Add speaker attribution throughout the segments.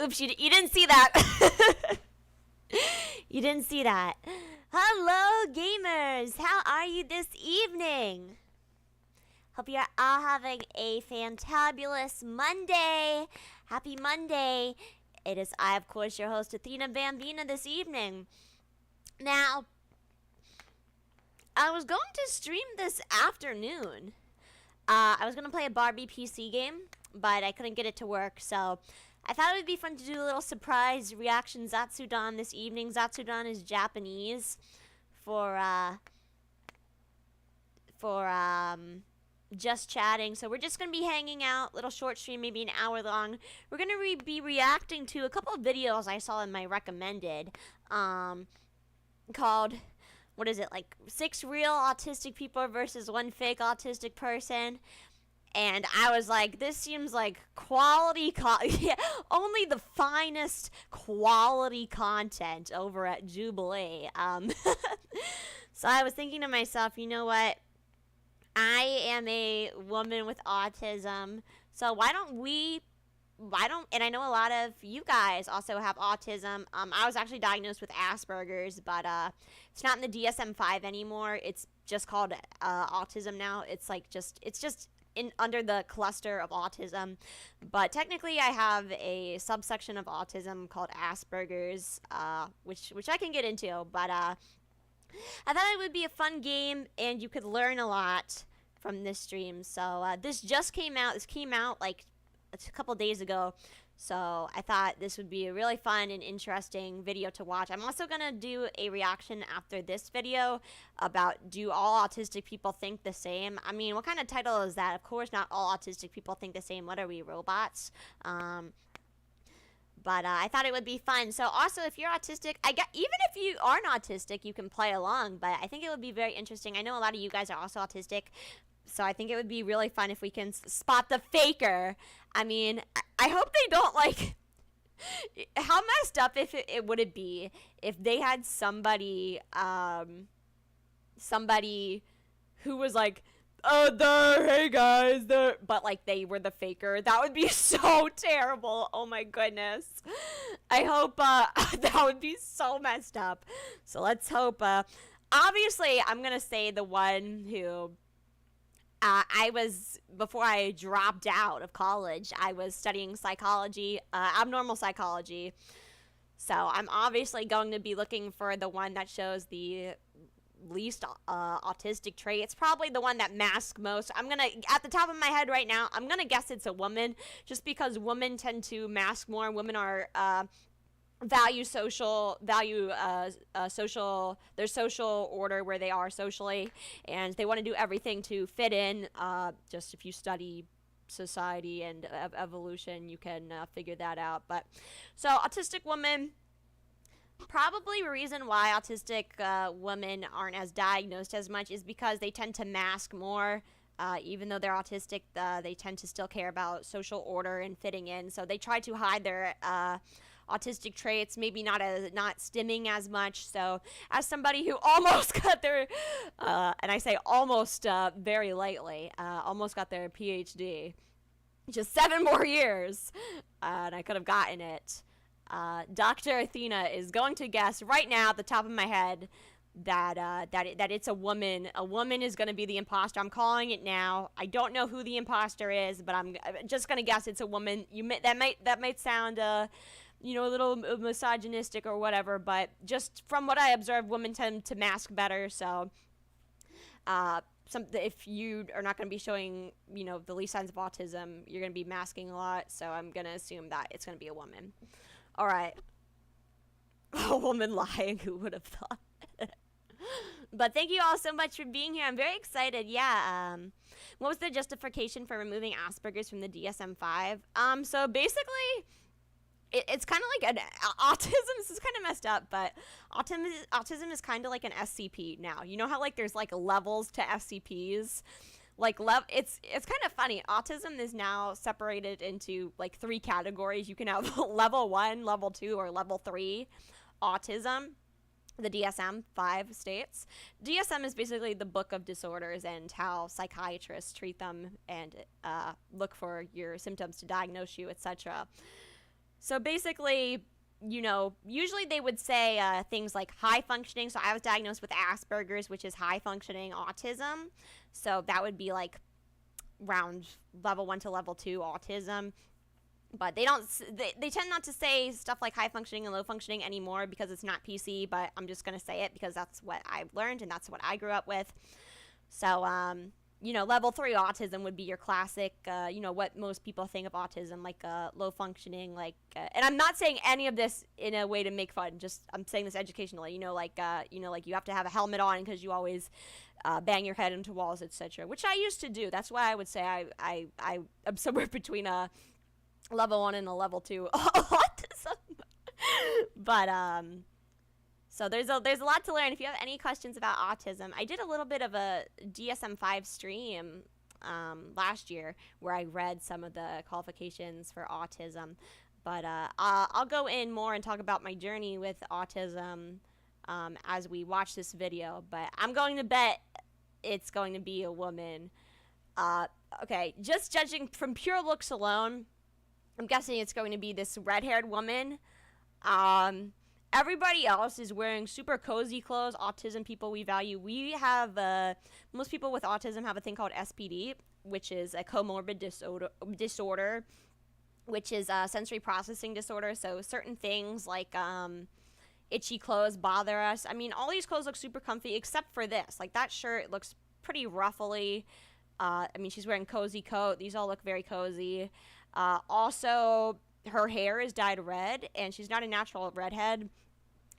Speaker 1: Oops, you didn't see that. You didn't see that. Hello, gamers. How are you this evening? Hope you're all having a fantabulous Monday. Happy Monday. It is I, of course, your host, Athena Bambina, this evening. Now, I was going to stream this afternoon. I was going to play a Barbie PC game, but I couldn't get it to work, so I thought it would be fun to do a little surprise reaction Zatsudan this evening. Zatsudan is Japanese for just chatting. So we're just going to be hanging out, little short stream, maybe an hour long. We're going to be reacting to a couple of videos I saw in my recommended, called, what is it, like 6 real autistic people versus 1 fake autistic person. And I was like, this seems like quality, yeah, only the finest quality content over at Jubilee. So I was thinking to myself, you know what? I am a woman with autism, so why don't, and I know a lot of you guys also have autism. I was actually diagnosed with Asperger's, but it's not in the DSM-5 anymore. It's just called autism now. It's like it's just under the cluster of autism, but technically I have a subsection of autism called Asperger's, which I can get into, but I thought it would be a fun game and you could learn a lot from this stream. So this just came out. This came out like a couple days ago, so I thought this would be a really fun and interesting video to watch. I'm also gonna do a reaction after this video about, do all autistic people think the same? I mean, what kind of title is that? Of course not all autistic people think the same. What are we, robots? But I thought it would be fun. So also, if you're autistic, even if you aren't autistic, you can play along, but I think it would be very interesting. I know a lot of you guys are also autistic, so I think it would be really fun if we can spot the faker. I mean, I hope they don't, like, how messed up it would it be if they had somebody who was like, oh, hey guys, but like they were the faker. That would be so terrible. Oh my goodness. I hope, that would be so messed up. So let's hope, obviously I'm gonna say the one who, before I dropped out of college, I was studying psychology, abnormal psychology. So I'm obviously going to be looking for the one that shows the least autistic trait. It's probably the one that masks most. I'm gonna, at the top of my head right now, I'm gonna guess it's a woman, just because women tend to mask more. Women are, their social order where they are socially, and they want to do everything to fit in. Just if you study society and evolution, you can figure that out. But so autistic women, probably the reason why autistic women aren't as diagnosed as much is because they tend to mask more. Even though they're autistic, they tend to still care about social order and fitting in, so they try to hide their autistic traits, maybe not stimming as much. So as somebody who almost got their, and I say almost very lightly, almost got their PhD, just 7 more years, and I could have gotten it. Dr. Athena is going to guess right now at the top of my head that it's a woman. A woman is going to be the imposter. I'm calling it now. I don't know who the imposter is, but I'm just going to guess it's a woman. That might sound you know, a little misogynistic or whatever, but just from what I observed, women tend to mask better. So if you are not going to be showing, you know, the least signs of autism, you're going to be masking a lot. So I'm going to assume that it's going to be a woman. All right. A woman lying, who would have thought? But thank you all so much for being here. I'm very excited. Yeah. What was the justification for removing Asperger's from the DSM-5? So basically, it's kind of like an autism. This is kind of messed up, but autism is kind of like an SCP now. You know how like there's like levels to SCPs? Like it's kind of funny. Autism is now separated into like 3 categories. You can have level 1, level 2, or level 3 autism. The DSM-5 states. DSM is basically the book of disorders and how psychiatrists treat them and look for your symptoms to diagnose you, etc. So basically, you know, usually they would say things like high functioning. So I was diagnosed with Asperger's, which is high functioning autism. So that would be like around level 1 to level 2 autism. But they don't, they tend not to say stuff like high functioning and low functioning anymore because it's not PC, but I'm just going to say it because that's what I've learned and that's what I grew up with. So, you know, level 3 autism would be your classic, you know, what most people think of autism, like low functioning, like, and I'm not saying any of this in a way to make fun, just I'm saying this educationally, you know, like you have to have a helmet on because you always bang your head into walls, etc., which I used to do. That's why I would say I am somewhere between a level 1 and a level 2 autism. But, so there's a lot to learn. If you have any questions about autism, I did a little bit of a DSM-5 stream last year where I read some of the qualifications for autism. But I'll go in more and talk about my journey with autism as we watch this video. But I'm going to bet it's going to be a woman. Okay, just judging from pure looks alone, I'm guessing it's going to be this red-haired woman. Everybody else is wearing super cozy clothes. Autism people we value. We have, most people with autism have a thing called SPD, which is a comorbid disorder, which is a sensory processing disorder. So certain things like itchy clothes bother us. I mean, all these clothes look super comfy except for this. Like that shirt looks pretty ruffly. I mean, she's wearing cozy coat. These all look very cozy. Also, her hair is dyed red, and she's not a natural redhead,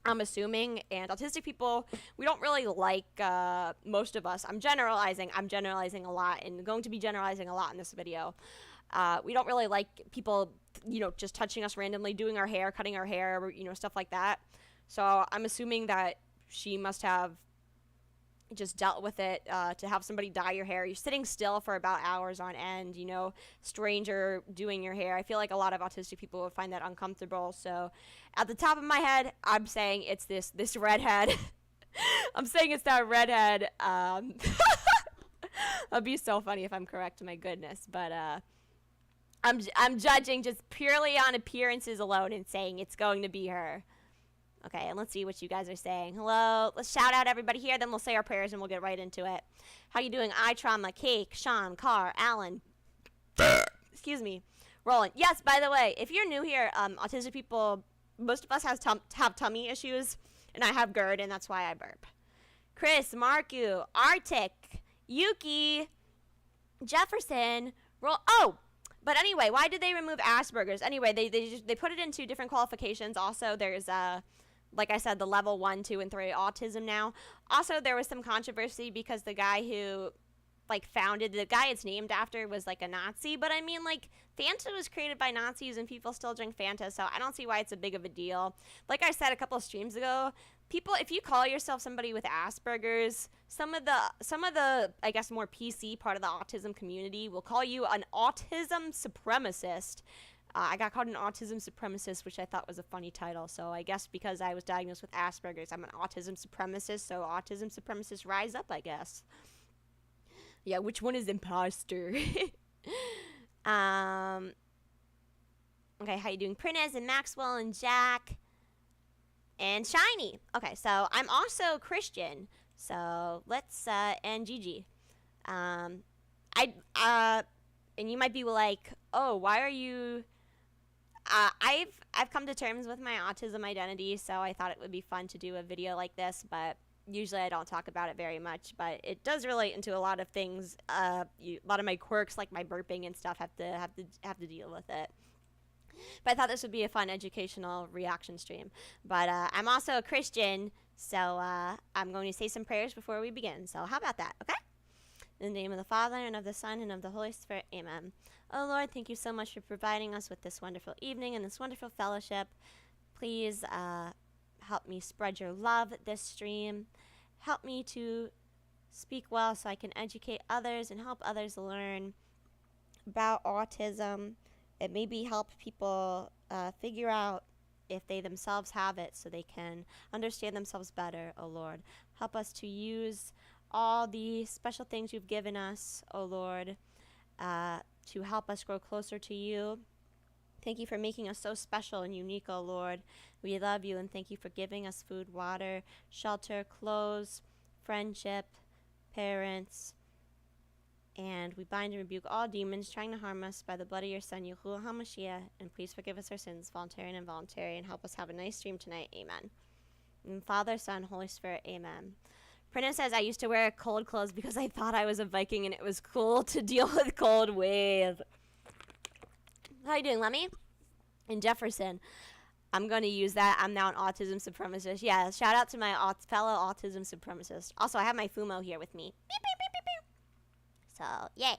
Speaker 1: I'm assuming. And autistic people, we don't really like, most of us, I'm generalizing a lot, and going to be generalizing a lot in this video. We don't really like people, you know, just touching us randomly, doing our hair, cutting our hair, you know, stuff like that. So I'm assuming that she must have just dealt with it, to have somebody dye your hair. You're sitting still for about hours on end, you know, stranger doing your hair. I feel like a lot of autistic people would find that uncomfortable. So at the top of my head, I'm saying it's this redhead. I'm saying it's that redhead. That'd be so funny if I'm correct, my goodness. But I'm judging just purely on appearances alone and saying it's going to be her. Okay, and let's see what you guys are saying. Hello. Let's shout out everybody here, then we'll say our prayers and we'll get right into it. How you doing? Trauma, Cake, Sean, Carr, Alan. Excuse me. Roland. Yes, by the way, if you're new here, autistic people, most of us have tummy issues, and I have GERD, and that's why I burp. Chris, Marku, Arctic, Yuki, Jefferson, but anyway, why did they remove Asperger's? Anyway, they put it into different qualifications. Also, there's like I said, the level 1, 2, and 3 autism now. Also, there was some controversy because the guy who founded, the guy it's named after was like a Nazi. But I mean, like, Fanta was created by Nazis and people still drink Fanta, so I don't see why it's a big of a deal. Like I said a couple of streams ago, people, if you call yourself somebody with Asperger's, some of the I guess more PC part of the autism community will call you an autism supremacist. I got called an autism supremacist, which I thought was a funny title. So I guess because I was diagnosed with Asperger's, I'm an autism supremacist. So autism supremacists rise up, I guess. Yeah, which one is imposter? Okay, how you doing? Printez and Maxwell and Jack and Shiny. Okay, so I'm also Christian. So let's and Gigi. And you might be like, oh, why are you? I've come to terms with my autism identity, so I thought it would be fun to do a video like this, but usually I don't talk about it very much, but it does relate into a lot of things. A lot of my quirks, like my burping and stuff, have to deal with it. But I thought this would be a fun educational reaction stream. But I'm also a Christian, so I'm going to say some prayers before we begin. So how about that, okay? In the name of the Father, and of the Son, and of the Holy Spirit, amen. Oh Lord, thank you so much for providing us with this wonderful evening and this wonderful fellowship. Please help me spread your love this stream. Help me to speak well so I can educate others and help others learn about autism. And maybe help people figure out if they themselves have it so they can understand themselves better, oh Lord. Help us to use all the special things you've given us, oh Lord, to help us grow closer to you. Thank you for making us so special and unique, O Lord. We love you and thank you for giving us food, water, shelter, clothes, friendship, parents. And we bind and rebuke all demons trying to harm us by the blood of your Son, Yahuwah HaMashiach. And please forgive us our sins, voluntary and involuntary, and help us have a nice stream tonight. Amen. And Father, Son, Holy Spirit. Amen. Prina says, I used to wear cold clothes because I thought I was a Viking and it was cool to deal with cold with. How you doing, Lemmy? And Jefferson. I'm going to use that. I'm now an autism supremacist. Yeah, shout out to my fellow autism supremacist. Also, I have my Fumo here with me. Beep, beep, beep, beep, beep. So, yay.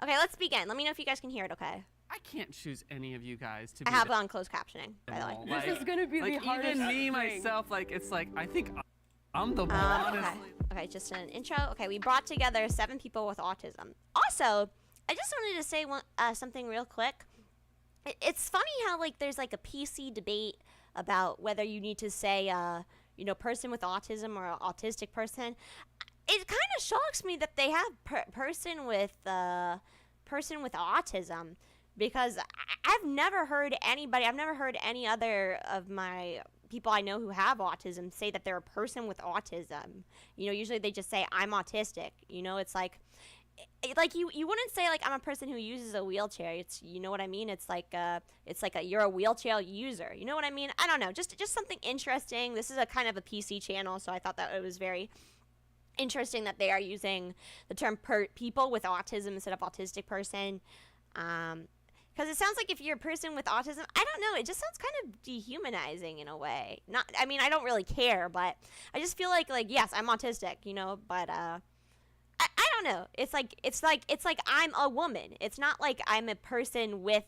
Speaker 1: Okay, let's begin. Let me know if you guys can hear it, okay?
Speaker 2: I can't choose any of you guys to be.
Speaker 1: I have it on closed captioning, by the way.
Speaker 2: Like,
Speaker 3: this is going to be the hardest
Speaker 2: even me,
Speaker 3: thing.
Speaker 2: myself, like, it's like, I think I'm the one, honestly.
Speaker 1: Okay, just an intro. Okay, we brought together 7 people with autism. Also, I just wanted to say something real quick. It's funny how, like, there's, like, a PC debate about whether you need to say, you know, person with autism or autistic person. It kind of shocks me that they have person with autism, because I've never heard any other of my people I know who have autism say that they're a person with autism. You know, usually they just say, I'm autistic. You know, it's like you wouldn't say, like, I'm a person who uses a wheelchair. It's, you know what I mean? It's like you're a wheelchair user. You know what I mean? I don't know. Just something interesting. This is a kind of a PC channel, so I thought that it was very interesting that they are using the term people with autism instead of autistic person. Because it sounds like if you're a person with autism, I don't know, it just sounds kind of dehumanizing in a way. I mean, I don't really care, but I just feel like yes, I'm autistic, you know, but I don't know. It's like I'm a woman. It's not like I'm a person with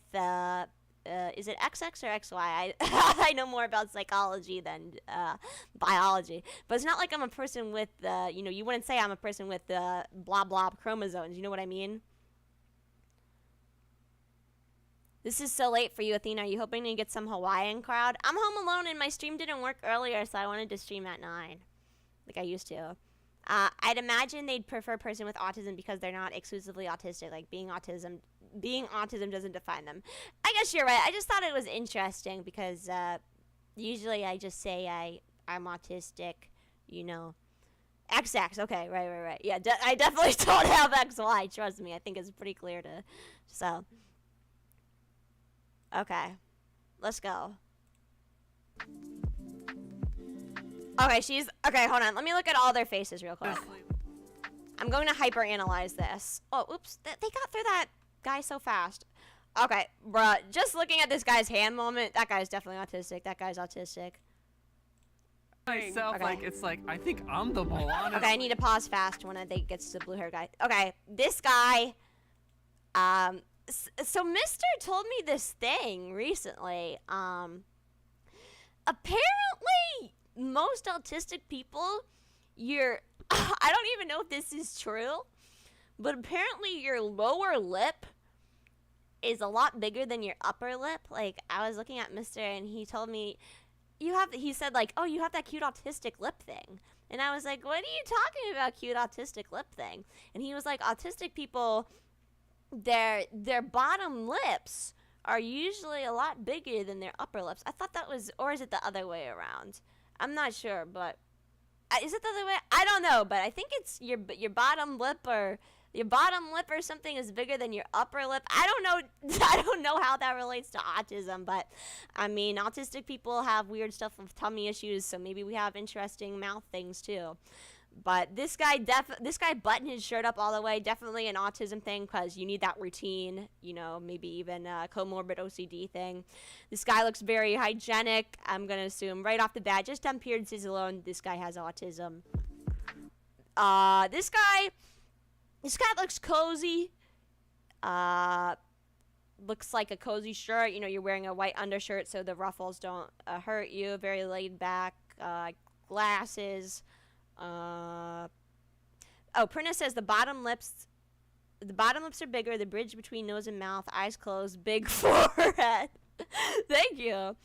Speaker 1: is it XX or XY? I know more about psychology than biology, but it's not like I'm a person with you know, you wouldn't say I'm a person with blah blah chromosomes. You know what I mean? This is so late for you, Athena. Are you hoping to get some Hawaiian crowd? I'm home alone and my stream didn't work earlier, so I wanted to stream at 9, like I used to. I'd imagine they'd prefer person with autism because they're not exclusively autistic. Like being autism doesn't define them. I guess you're right. I just thought it was interesting because usually I just say I'm autistic, you know. XX. Okay, right. Yeah, I definitely don't have XY. Trust me. I think it's pretty clear to. So. Okay, let's go. Okay, hold on. Let me look at all their faces real quick. I'm going to hyper-analyze this. Oh, oops. They got through that guy so fast. Okay, bruh. Just looking at this guy's hand moment, that guy's definitely autistic. That guy's autistic.
Speaker 2: Myself, okay. Like, it's like, I think I'm the one, honestly.
Speaker 1: Okay, I need to pause fast when I think it gets to the blue-haired guy. Okay, this guy, so Mister told me this thing recently. Apparently most autistic people, I don't even know if this is true, but apparently your lower lip is a lot bigger than your upper lip. Like, I was looking at Mister and he told me, he said, like, oh, you have that cute autistic lip thing. And I was like, what are you talking about, cute autistic lip thing? And he was like, autistic people, their bottom lips are usually a lot bigger than their upper lips. I thought that was, or is it the other way around? I'm not sure, but is it the other way? I don't know, but I think it's your bottom lip or something is bigger than your upper lip. I don't know how that relates to autism, but I mean, autistic people have weird stuff with tummy issues, so maybe we have interesting mouth things too. But this guy buttoned his shirt up all the way. Definitely an autism thing because you need that routine, you know, maybe even a comorbid OCD thing. This guy looks very hygienic. I'm going to assume right off the bat, just on appearances alone, this guy has autism. This guy looks cozy. Looks like a cozy shirt. You know, you're wearing a white undershirt so the ruffles don't hurt you. Very laid back. Glasses. Prina says the bottom lips are bigger, the bridge between nose and mouth, eyes closed, big forehead. Thank you.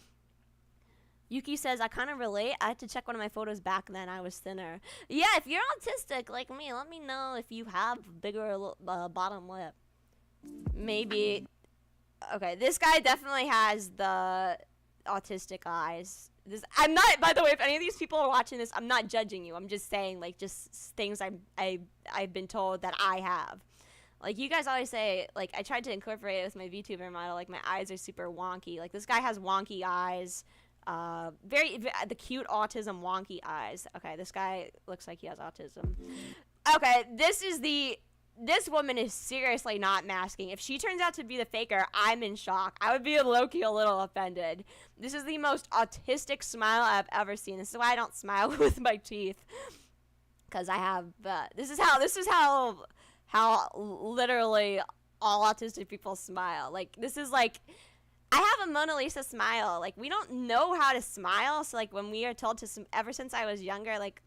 Speaker 1: Yuki says, I kind of relate. I had to check one of my photos back then. I was thinner. Yeah, if you're autistic like me, let me know if you have bigger bottom lip. Maybe Okay, this guy definitely has the autistic eyes. I'm not, by the way, if any of these people are watching this, I'm not judging you. I'm just saying, like, just things I've been told that I have. Like, you guys always say, like, I tried to incorporate it with my VTuber model, like, my eyes are super wonky. Like, this guy has wonky eyes. The cute autism wonky eyes. Okay, this guy looks like he has autism. Okay, this woman is seriously not masking. If she turns out to be the faker, I'm in shock. I would be low-key a little offended. This is the most autistic smile I've ever seen. This is why I don't smile with my teeth. Because I have, this is how literally all autistic people smile. Like, this is like, I have a Mona Lisa smile. Like, we don't know how to smile. So, like, when we are told to, ever since I was younger, like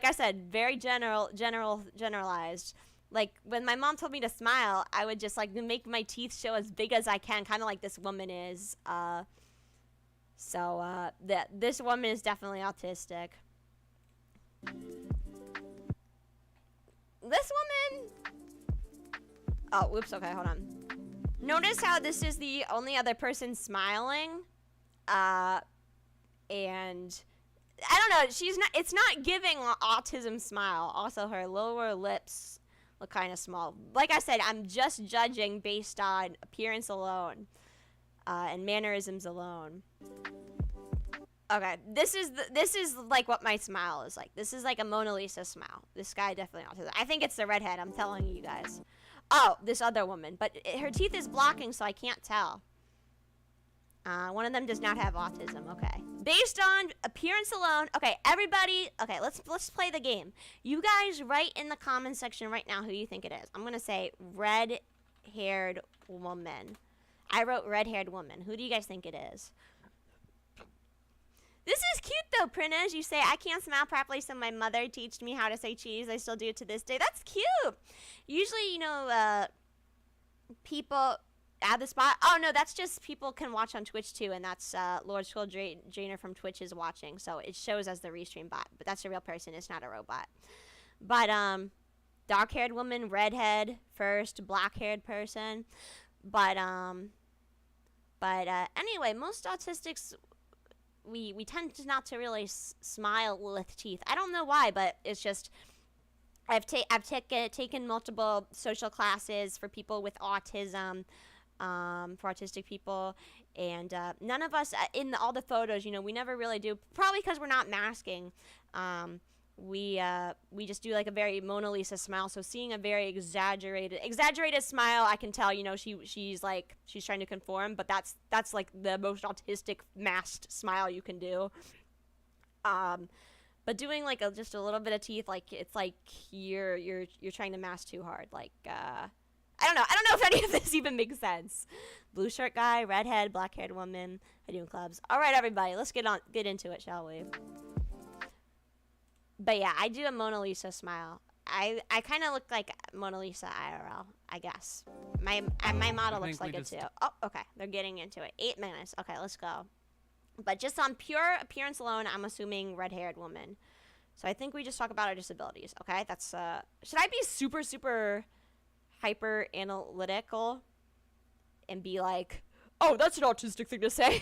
Speaker 1: I said, very generalized. Like, when my mom told me to smile, I would just, like, make my teeth show as big as I can, kind of like this woman is. This woman is definitely autistic. This woman... Oh, whoops, okay, hold on. Notice how this is the only other person smiling. And... I don't know, it's not giving autism smile. Also, her lower lips look kind of small. Like I said, I'm just judging based on appearance alone, and mannerisms alone. Okay, this is like what my smile is like. This is like a Mona Lisa smile. This guy definitely autism. I think it's the redhead. I'm telling you guys. Oh, this other woman, but her teeth is blocking, so I can't tell. One of them does not have autism. Okay. Based on appearance alone. Okay, everybody. Okay, let's play the game. You guys write in the comment section right now who you think it is. I'm gonna say red-haired woman. I wrote red-haired woman. Who do you guys think it is? This is cute though, Printers. You say I can't smile properly, so my mother taught me how to say cheese. I still do it to this day. That's cute. Usually, you know, people. Add the spot. Oh no, that's just people can watch on Twitch too, and that's Lord Skull Jainer from Twitch is watching, so it shows as the restream bot. But that's a real person. It's not a robot. But dark-haired woman, redhead first, black-haired person. But anyway, most autistics we tend to not to really smile with teeth. I don't know why, but it's just. I've taken multiple social classes for people with autism. For autistic people, and none of us in all the photos, you know, we never really do, probably because we're not masking. We just do like a very Mona Lisa smile. So seeing a very exaggerated smile, I can tell, you know, she's trying to conform, but that's like the most autistic masked smile you can do. But doing like just a little bit of teeth, like it's like you're trying to mask too hard, like I don't know if any of this even makes sense. Blue shirt guy, redhead, black-haired woman, I do in clubs. All right, everybody, let's get into it, shall we? But yeah, I do a Mona Lisa smile. I kind of look like Mona Lisa IRL, I guess. My model looks like it too. Oh, okay, they're getting into it. 8 minutes. Okay, let's go. But just on pure appearance alone, I'm assuming red-haired woman. So I think we just talk about our disabilities. Okay, that's should I be super hyper analytical and be like, oh, that's an autistic thing to say?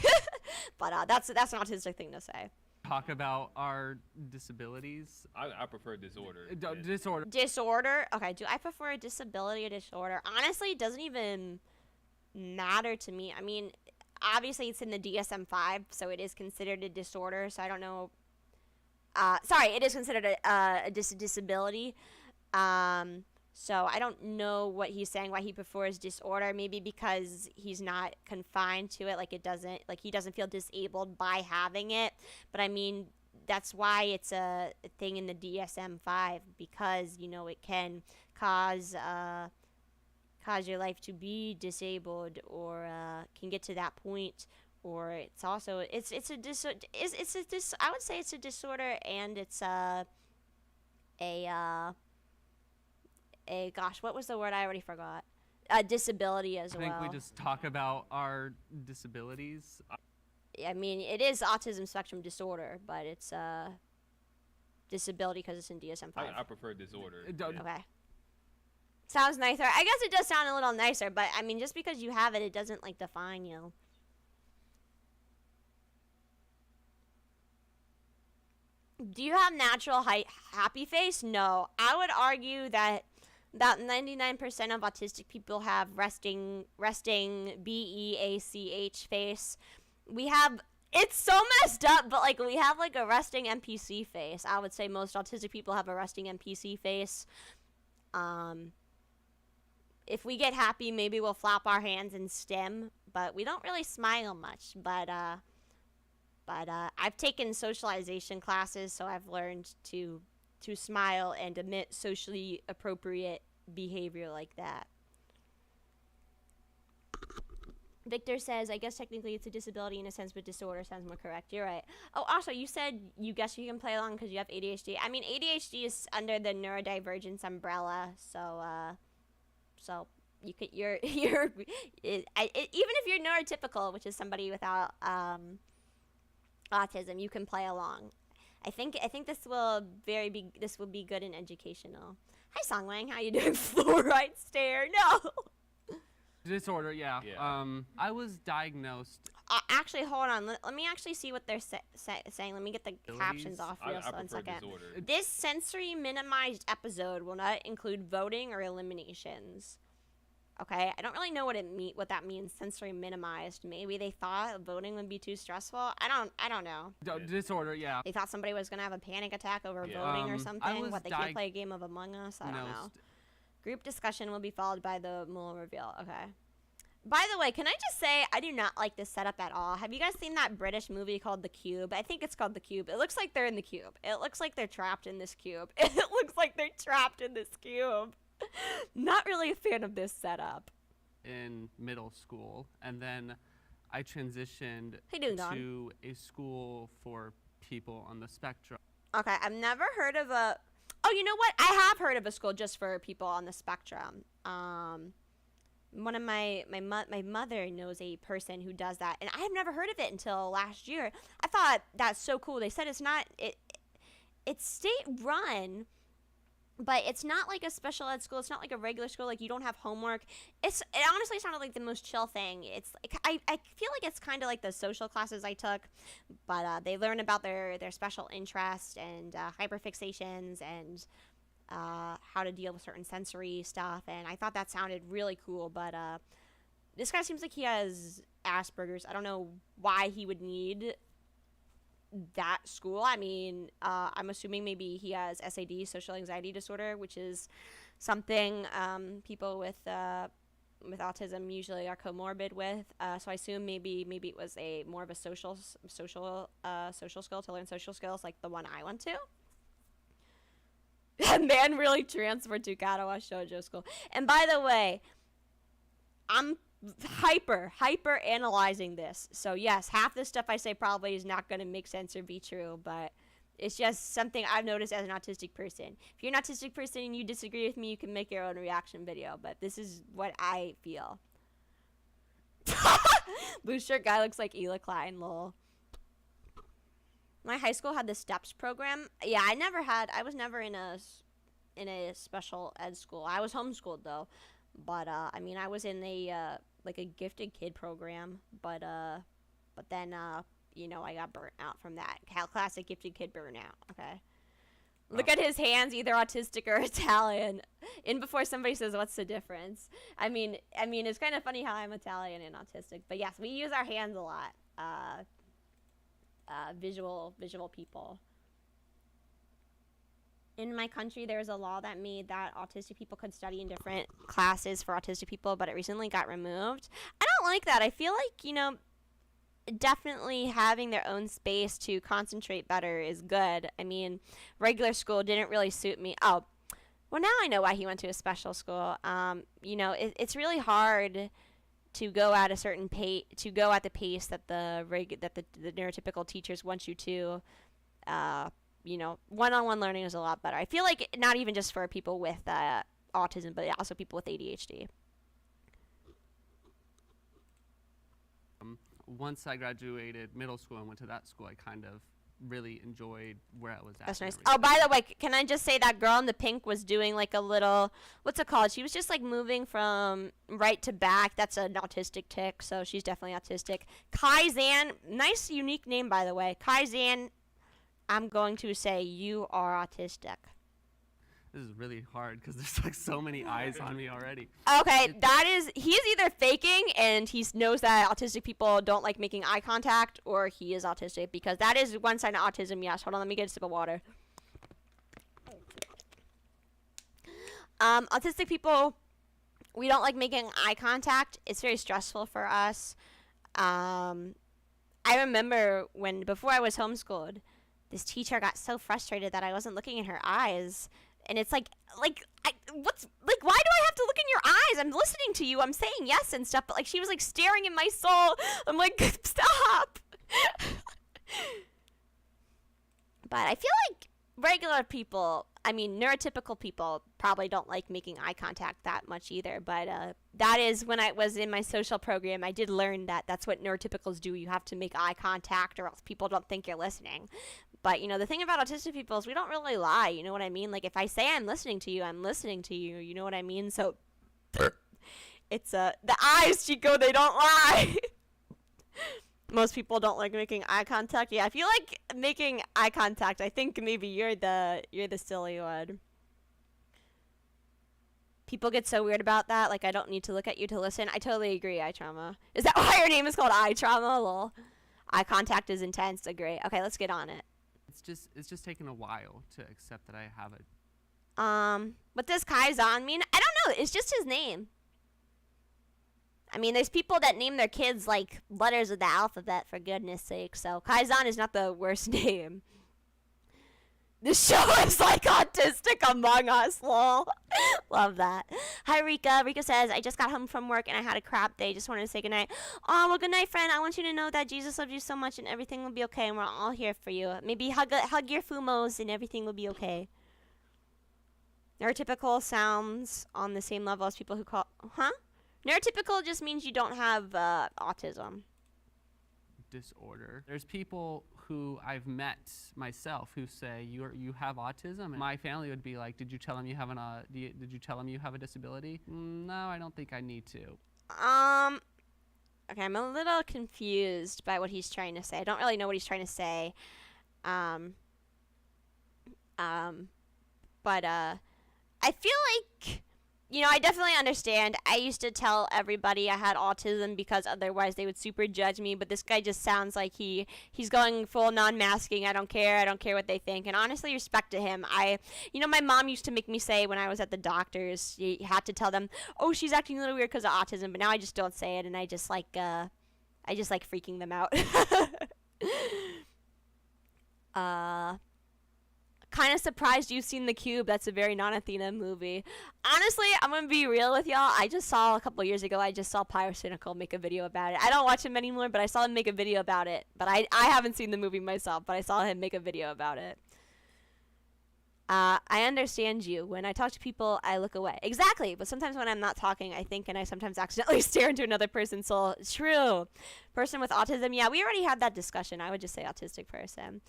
Speaker 1: But that's an autistic thing to say.
Speaker 2: Talk about our disabilities.
Speaker 3: I prefer disorder.
Speaker 2: Disorder.
Speaker 1: Okay, do I prefer a disability or disorder? Honestly, it doesn't even matter to me. I mean, obviously it's in the DSM-5, so it is considered a disorder, so I don't know. Sorry, it is considered a disability. So I don't know what he's saying, why he prefers disorder. Maybe because he's not confined to it, like he doesn't feel disabled by having it. But I mean, that's why it's a thing in the DSM-5, because, you know, it can cause your life to be disabled, or can get to that point. Or it's also I would say it's a disorder, and it's gosh, what was the word? I already forgot. Disability as well.
Speaker 2: I think we just talk about our disabilities.
Speaker 1: I mean, it is autism spectrum disorder, but it's disability because it's in DSM-5.
Speaker 3: I prefer disorder.
Speaker 1: Okay. Sounds nicer. I guess it does sound a little nicer, but I mean, just because you have it, it doesn't like define you. Do you have natural happy face? No. I would argue that about 99% of autistic people have resting BEACH face. We have, it's so messed up, but like we have like a resting NPC face. I would say most autistic people have a resting NPC face. If we get happy, maybe we'll flap our hands and stim, but we don't really smile much. But I've taken socialization classes, so I've learned to smile and emit socially appropriate behavior like that. Victor says, I guess technically it's a disability in a sense, but disorder sounds more correct. You're right. Oh, also, you said you guess you can play along because you have ADHD. I mean, ADHD is under the neurodivergence umbrella, so you could, even if you're neurotypical, which is somebody without autism, you can play along. I think this will be good and educational. Hi Songwang, how you doing? Fluoride stare. No.
Speaker 2: Disorder, yeah. I was diagnosed.
Speaker 1: Actually, hold on. Let me actually see what they're saying. Let me get the captions off real slow one second. Disorder. This sensory minimized episode will not include voting or eliminations. Okay, I don't really know what that means. Sensory minimized. Maybe they thought voting would be too stressful. I don't know.
Speaker 2: Disorder, yeah.
Speaker 1: They thought somebody was gonna have a panic attack over voting or something. What, they can't play a game of Among Us? I don't know. Group discussion will be followed by the Mull reveal. Okay. By the way, can I just say I do not like this setup at all. Have you guys seen that British movie called The Cube? I think it's called The Cube. It looks like they're in the cube. It looks like they're trapped in this cube. It looks like they're trapped in this cube. Not really a fan of this setup.
Speaker 2: In middle school, and then I transitioned
Speaker 1: to
Speaker 2: a school for people on the spectrum.
Speaker 1: Okay, I've never heard of a... Oh, you know what? I have heard of a school just for people on the spectrum. One of my mother knows a person who does that, and I have never heard of it until last year. I thought that's so cool. They said it's state run, but it's not like a special ed school. It's not like a regular school. Like, you don't have homework. It honestly sounded like the most chill thing. It's like, I feel like it's kind of like the social classes I took, but they learn about their special interests and hyperfixations and how to deal with certain sensory stuff. And I thought that sounded really cool. But this guy seems like he has Asperger's. I don't know why he would need that school. I mean, I'm assuming maybe he has SAD, social anxiety disorder, which is something people with autism usually are comorbid with. So I assume maybe it was more of a social skill to learn social skills, like the one I went to. That man really transferred to Katawa Shoujo School. And by the way, I'm hyper analyzing this. So yes, half the stuff I say probably is not going to make sense or be true, but it's just something I've noticed as an autistic person. If you're an autistic person and you disagree with me, you can make your own reaction video, but this is what I feel. Blue shirt guy looks like Ela Klein, lol. My high school had the STEPS program. Yeah, I was never in a special ed school. I was homeschooled though. But I mean, I was in a like a gifted kid program, but then you know, I got burnt out from that. Classic gifted kid burnout. Okay. Look at his hands, either autistic or Italian. In before somebody says, "What's the difference?" I mean, it's kind of funny how I'm Italian and autistic, but yes, we use our hands a lot. Visual people. In my country, there's a law that made that autistic people could study in different classes for autistic people, but it recently got removed. I don't like that. I feel like, you know, definitely having their own space to concentrate better is good. I mean, regular school didn't really suit me. Oh, well, now I know why he went to a special school. You know, it's really hard to go at a certain pace, to go at the pace that the neurotypical teachers want you to. You know, one-on-one learning is a lot better. I feel like not even just for people with autism, but also people with ADHD.
Speaker 2: Once I graduated middle school and went to that school, I kind of really enjoyed where I was at.
Speaker 1: That's nice. Oh, by the way, can I just say that girl in the pink was doing like a little, what's it called? She was just like moving from right to back. That's an autistic tick, so she's definitely autistic. Kai-Zan, nice unique name, by the way. Kai-Zan, I'm going to say you are autistic.
Speaker 2: This is really hard because there's like so many eyes on me already.
Speaker 1: Okay, he's either faking and he knows that autistic people don't like making eye contact, or he is autistic, because that is one sign of autism, yes. Hold on, let me get a sip of water. Autistic people, we don't like making eye contact. It's very stressful for us. I remember before I was homeschooled, this teacher got so frustrated that I wasn't looking in her eyes. And it's why do I have to look in your eyes? I'm listening to you. I'm saying yes and stuff. But like, she was like staring in my soul. I'm like, stop. But I feel like regular people, I mean, neurotypical people probably don't like making eye contact that much either. But that is, when I was in my social program, I did learn that that's what neurotypicals do. You have to make eye contact or else people don't think you're listening. But, you know, the thing about autistic people is we don't really lie, you know what I mean? Like, if I say I'm listening to you, I'm listening to you, you know what I mean? So, it's, the eyes, Chico, they don't lie. Most people don't like making eye contact. Yeah, if you like making eye contact, I think maybe you're the silly one. People get so weird about that, like, I don't need to look at you to listen. I totally agree, eye trauma. Is that why your name is called eye trauma? Lol. Eye contact is intense, agree. Okay, let's get on it.
Speaker 2: It's just taken a while to accept that I have it.
Speaker 1: What does Kai-Zan mean? I don't know. It's just his name. I mean, there's people that name their kids like letters of the alphabet, for goodness sake. So Kai-Zan is not the worst name. This show is like Autistic Among Us, lol. Love that. Hi, Rika. Rika says, I just got home from work and I had a crap day. Just wanted to say goodnight. Oh, well, good night, friend. I want you to know that Jesus loves you so much and everything will be okay, and we're all here for you. Maybe hug your fumos and everything will be okay. Neurotypical sounds on the same level as people who call... Huh? Neurotypical just means you don't have autism.
Speaker 2: Disorder. There's people who I've met myself who say you have autism, and my family would be like, did you tell him you have did you tell him you have a disability? No, I don't think I need to.
Speaker 1: Okay, I'm a little confused by what he's trying to say. I don't really know what he's trying to say. But I feel like, you know, I definitely understand. I used to tell everybody I had autism because otherwise they would super judge me, but this guy just sounds like he's going full non-masking. I don't care what they think. And honestly, respect to him. You know, my mom used to make me say when I was at the doctor's, you had to tell them, oh, she's acting a little weird because of autism, but now I just don't say it, and I just like freaking them out. Kind of surprised you've seen The Cube. That's a very non-Athena movie. Honestly, I'm going to be real with y'all. I just saw a couple years ago, I just saw Pyrocynical make a video about it. I don't watch him anymore, but I saw him make a video about it. But I haven't seen the movie myself, but I saw him make a video about it. I understand you. When I talk to people, I look away. Exactly. But sometimes when I'm not talking, I think, and I sometimes accidentally stare into another person's soul. True. Person with autism. Yeah, we already had that discussion. I would just say autistic person.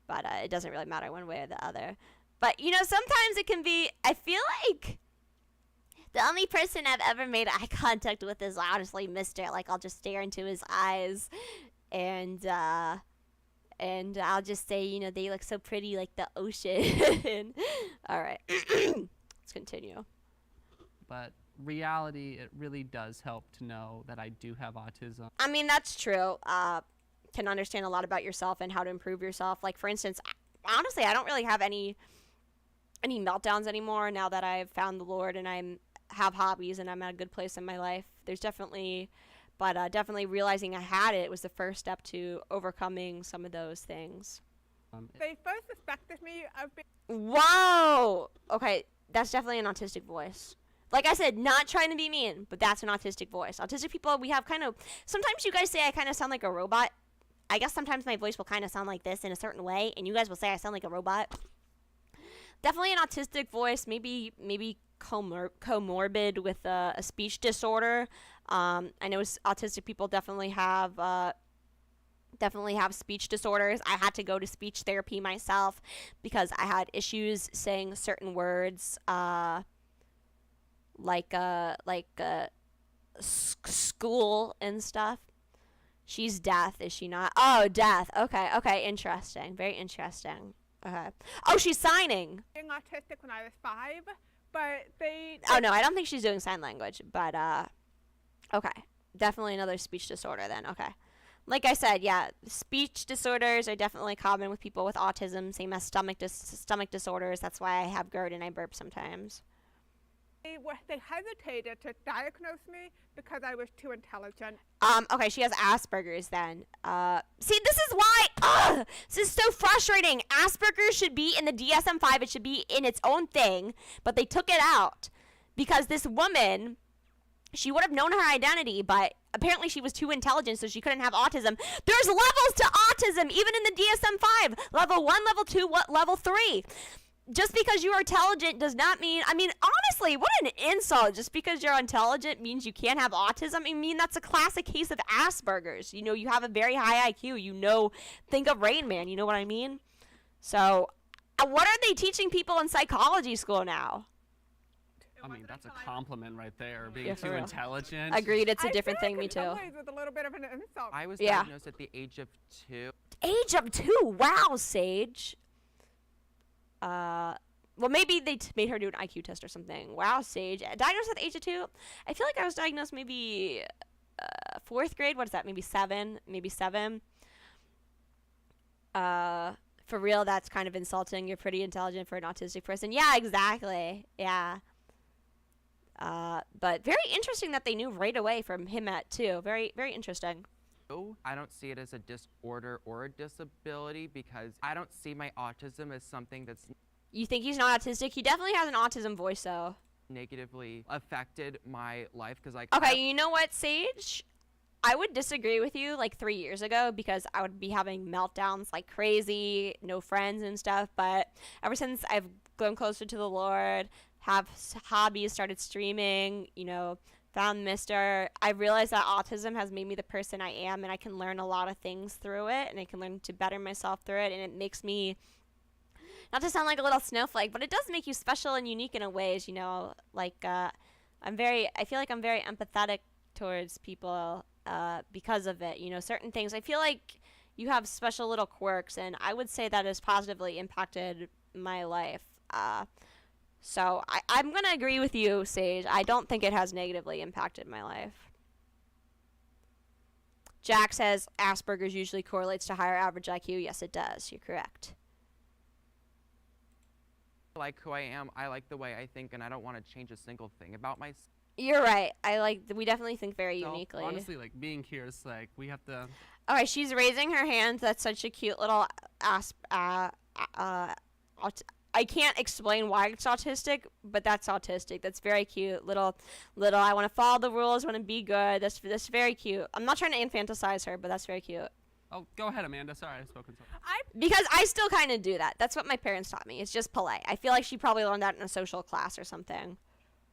Speaker 1: But it doesn't really matter one way or the other. But, you know, sometimes it can be, I feel like the only person I've ever made eye contact with is honestly Mr. Like, I'll just stare into his eyes. And I'll just say, you know, they look so pretty like the ocean. All right. Let's continue.
Speaker 2: But reality, it really does help to know that I do have autism.
Speaker 1: I mean, that's true. Can understand a lot about yourself and how to improve yourself. Like, for instance, honestly, I don't really have any meltdowns anymore now that I've found the Lord and I have hobbies and I'm at a good place in my life. There's definitely realizing I had it was the first step to overcoming some of those things.
Speaker 3: They first suspected me of being...
Speaker 1: Whoa! Okay, that's definitely an autistic voice. Like I said, not trying to be mean, but that's an autistic voice. Autistic people, we have kind of... Sometimes you guys say I kind of sound like a robot. I guess sometimes my voice will kind of sound like this in a certain way, and you guys will say I sound like a robot. Definitely an autistic voice, maybe comorbid with a speech disorder. I know autistic people definitely have definitely have speech disorders. I had to go to speech therapy myself because I had issues saying certain words, like school and stuff. She's deaf, is she not? Oh, deaf. Okay, interesting. Very interesting. Okay. Oh, she's signing.
Speaker 3: Being autistic when I was 5, but they.
Speaker 1: Oh no, I don't think she's doing sign language, but okay, definitely another speech disorder then. Okay, like I said, yeah, speech disorders are definitely common with people with autism, same as stomach disorders. That's why I have GERD and I burp sometimes.
Speaker 3: They hesitated to diagnose me because I was too intelligent.
Speaker 1: Okay, she has Asperger's then. See, this is why, this is so frustrating. Asperger's should be in the DSM-5. It should be in its own thing, but they took it out because this woman, she would have known her identity, but apparently she was too intelligent, so she couldn't have autism. There's levels to autism, even in the DSM-5. Level 1, level 2, level 3. Just because you are intelligent does not mean, I mean, honestly, what an insult. Just because you're intelligent means you can't have autism. I mean, that's a classic case of Asperger's. You know, you have a very high IQ. You know, think of Rain Man. You know what I mean? So, what are they teaching people in psychology school now?
Speaker 2: I mean, that's a compliment right there, being
Speaker 1: Yeah,
Speaker 2: too
Speaker 1: for real.
Speaker 2: intelligent.
Speaker 1: Agreed, it's a
Speaker 3: I
Speaker 1: different
Speaker 3: feel
Speaker 1: thing,
Speaker 3: like
Speaker 1: me
Speaker 3: in some
Speaker 1: too.
Speaker 3: ways it's a little bit of an insult.
Speaker 4: I was
Speaker 1: Yeah.
Speaker 4: diagnosed at the age of 2.
Speaker 1: Age of 2? Wow, Sage. Well, maybe they made her do an IQ test or something. Wow, Sage. Diagnosed at the age of 2? I feel like I was diagnosed maybe 4th grade. What is that? Maybe 7? Maybe 7. For real, that's kind of insulting. You're pretty intelligent for an autistic person. Yeah, exactly. Yeah. But very interesting that they knew right away from him at 2. Very, very interesting.
Speaker 4: I don't see it as a disorder or a disability because I don't see my autism as something that's
Speaker 1: You think he's not autistic? He definitely has an autism voice, though.
Speaker 4: negatively affected my life because like
Speaker 1: Okay, you know what, Sage? I would disagree with you like 3 years ago because I would be having meltdowns like crazy, no friends and stuff. But ever since I've grown closer to the Lord, have hobbies, started streaming, you know, found Mister, I realized that autism has made me the person I am, and I can learn a lot of things through it, and I can learn to better myself through it, and it makes me, not to sound like a little snowflake, but it does make you special and unique in a ways, you know, like, I feel like I'm very empathetic towards people, because of it, you know, certain things, I feel like you have special little quirks, and I would say that has positively impacted my life, so I'm going to agree with you, Sage. I don't think it has negatively impacted my life. Jack says Asperger's usually correlates to higher average IQ. Yes, it does. You're correct.
Speaker 4: I like who I am, I like the way I think, and I don't want to change a single thing about myself.
Speaker 1: You're right. We definitely think very uniquely.
Speaker 2: Honestly, like being here is like we have to.
Speaker 1: All right, she's raising her hand. That's such a cute little I can't explain why it's autistic, but that's autistic. That's very cute. Little. I want to follow the rules. Want to be good. That's very cute. I'm not trying to infantilize her, but that's very cute.
Speaker 2: Oh, go ahead, Amanda. Sorry, I've spoken so.
Speaker 1: Because I still kind of do that. That's what my parents taught me. It's just polite. I feel like she probably learned that in a social class or something.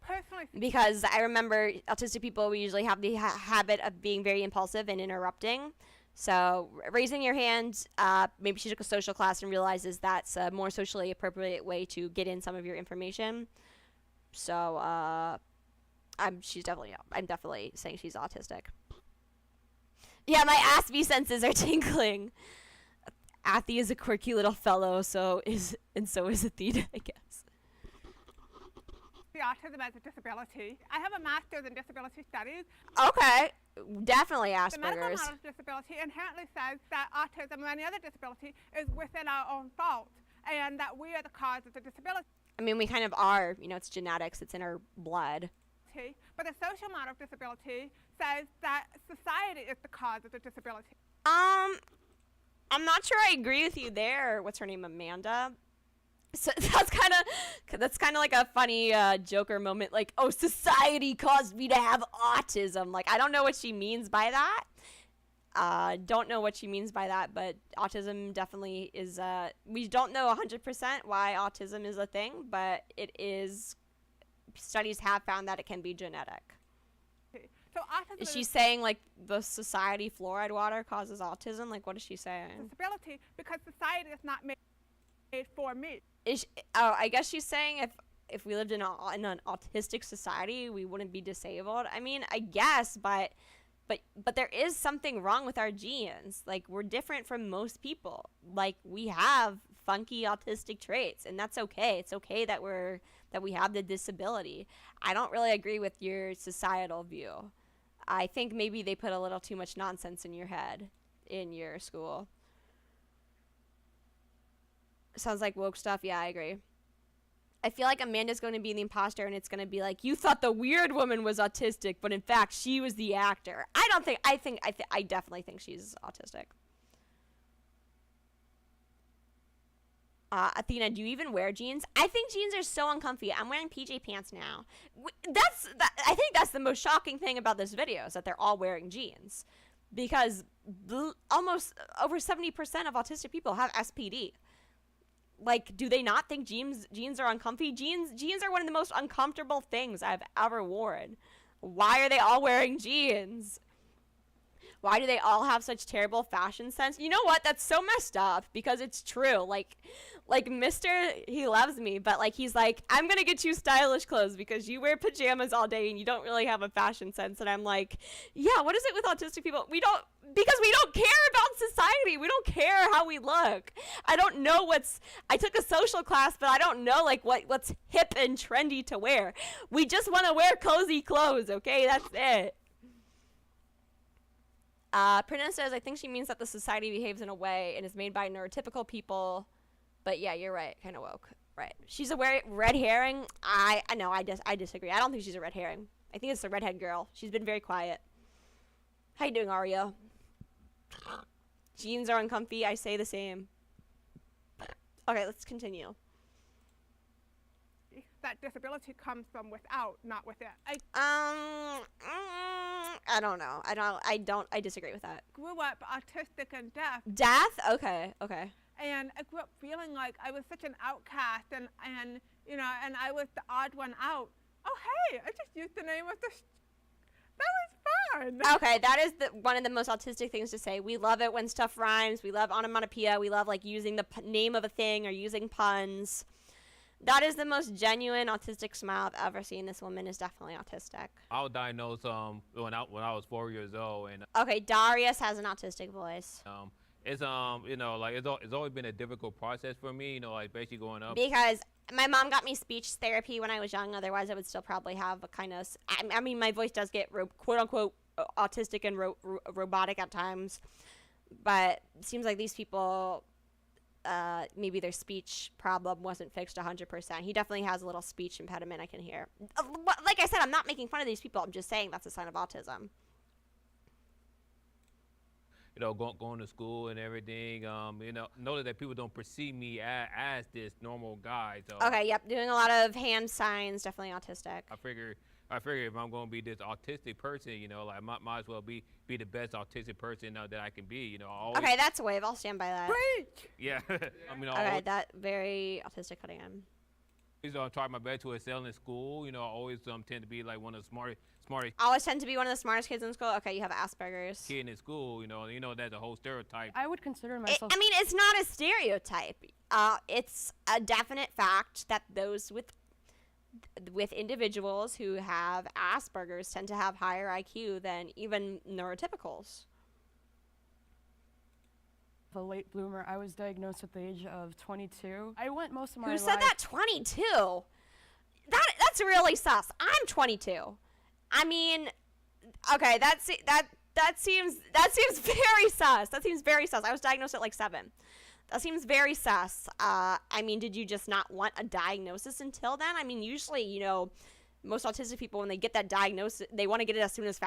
Speaker 3: Personally,
Speaker 1: Because I remember autistic people, we usually have the habit of being very impulsive and interrupting. So raising your hand, maybe she took a social class and realizes that's a more socially appropriate way to get in some of your information. So I'm definitely saying she's autistic. Yeah, my Aspie senses are tingling. Athy is a quirky little fellow, so is Athena, I guess.
Speaker 3: the autism as a disability. I have a master's in disability studies.
Speaker 1: Okay, definitely
Speaker 3: The medical
Speaker 1: Asperger's.
Speaker 3: model of disability inherently says that autism or any other disability is within our own fault, and that we are the cause of the disability.
Speaker 1: I mean, we kind of are. You know, it's genetics. It's in our blood.
Speaker 3: But the social model of disability says that society is the cause of the disability.
Speaker 1: I'm not sure I agree with you there. What's her name, Amanda? So that's kind of like a funny Joker moment. Like, oh, society caused me to have autism. Like, I don't know what she means by that. Don't know what she means by that, but autism definitely is. We don't know 100% why autism is a thing, but it is. Studies have found that it can be genetic.
Speaker 3: So autism
Speaker 1: Is she saying like the society fluoride water causes autism? Like, what is she saying?
Speaker 3: disability because society is not made for me.
Speaker 1: I guess she's saying if we lived in an autistic society, we wouldn't be disabled. I mean, I guess, but there is something wrong with our genes. Like, we're different from most people. Like, we have funky autistic traits, and that's okay. It's okay that we have the disability. I don't really agree with your societal view. I think maybe they put a little too much nonsense in your head in your school. Sounds like woke stuff. Yeah, I agree. I feel like Amanda's going to be the imposter, and it's going to be like, you thought the weird woman was autistic, but in fact, she was the actor. I definitely think she's autistic. Athena, do you even wear jeans? I think jeans are so uncomfy. I'm wearing PJ pants now. I think that's the most shocking thing about this video is that they're all wearing jeans, because almost over 70% of autistic people have SPD. Like, do they not think jeans are uncomfy? Jeans are one of the most uncomfortable things I've ever worn. Why are they all wearing jeans? Why do they all have such terrible fashion sense? You know what? That's so messed up because it's true. Like Mr. He loves me, but like he's like, I'm gonna get you stylish clothes because you wear pajamas all day and you don't really have a fashion sense. And I'm like, yeah, what is it with autistic people? Because we don't care about society. We don't care how we look. I don't know I took a social class, but I don't know like what's hip and trendy to wear. We just want to wear cozy clothes, okay? That's it. Prina says, I think she means that the society behaves in a way and is made by neurotypical people. But yeah, you're right. Kind of woke. Right. She's a red herring. I know. I disagree. I don't think she's a red herring. I think it's the redhead girl. She's been very quiet. How you doing, Aria? Jeans are uncomfy. I say the same. Okay, let's continue.
Speaker 3: That disability comes from without, not within.
Speaker 1: I don't know. I disagree with that.
Speaker 3: Grew up autistic and deaf.
Speaker 1: Death? Okay.
Speaker 3: And I grew up feeling like I was such an outcast and I was the odd one out. Oh, hey, I just used the name of the... That was fun.
Speaker 1: Okay, that is one of the most autistic things to say. We love it when stuff rhymes. We love onomatopoeia. We love like using the name of a thing or using puns. That is the most genuine autistic smile I've ever seen. This woman is definitely autistic.
Speaker 5: I was diagnosed when I was 4 years old, and
Speaker 1: okay, Darius has an autistic voice.
Speaker 5: it's like it's always been a difficult process for me, like basically growing up.
Speaker 1: Because my mom got me speech therapy when I was young. Otherwise, I would still probably have a kind of. I mean, my voice does get quote unquote autistic and robotic at times, but it seems like these people. Maybe their speech problem wasn't fixed 100%. He definitely has a little speech impediment I can hear. Like I said, I'm not making fun of these people. I'm just saying that's a sign of autism.
Speaker 5: Going to school and everything. Notice that people don't perceive me as this normal guy. So
Speaker 1: okay, yep, doing a lot of hand signs, definitely autistic.
Speaker 5: I figure if I'm going to be this autistic person, like might as well be the best autistic person that I can be.
Speaker 1: Okay, that's a wave. I'll stand by that.
Speaker 3: Preach!
Speaker 5: Yeah.
Speaker 1: Okay, that very autistic cutting in.
Speaker 5: I try my best to excel in school. I always tend to be like one of the smartest.
Speaker 1: I always tend to be one of the smartest kids in school. Okay, you have Asperger's.
Speaker 5: Kid in school, that's a whole stereotype.
Speaker 6: I would consider myself.
Speaker 1: It's not a stereotype. It's a definite fact that those with individuals who have Asperger's tend to have higher IQ than even neurotypicals.
Speaker 6: A late bloomer. I was diagnosed at the age of 22. I went most of my life.
Speaker 1: Who said that? 22? That's really sus. I'm 22. I mean, okay, that seems very sus. That seems very sus. I was diagnosed at like 7. That seems very sus. I mean, did you just not want a diagnosis until then? I mean, usually, most autistic people, when they get that diagnosis, they want to get it as soon as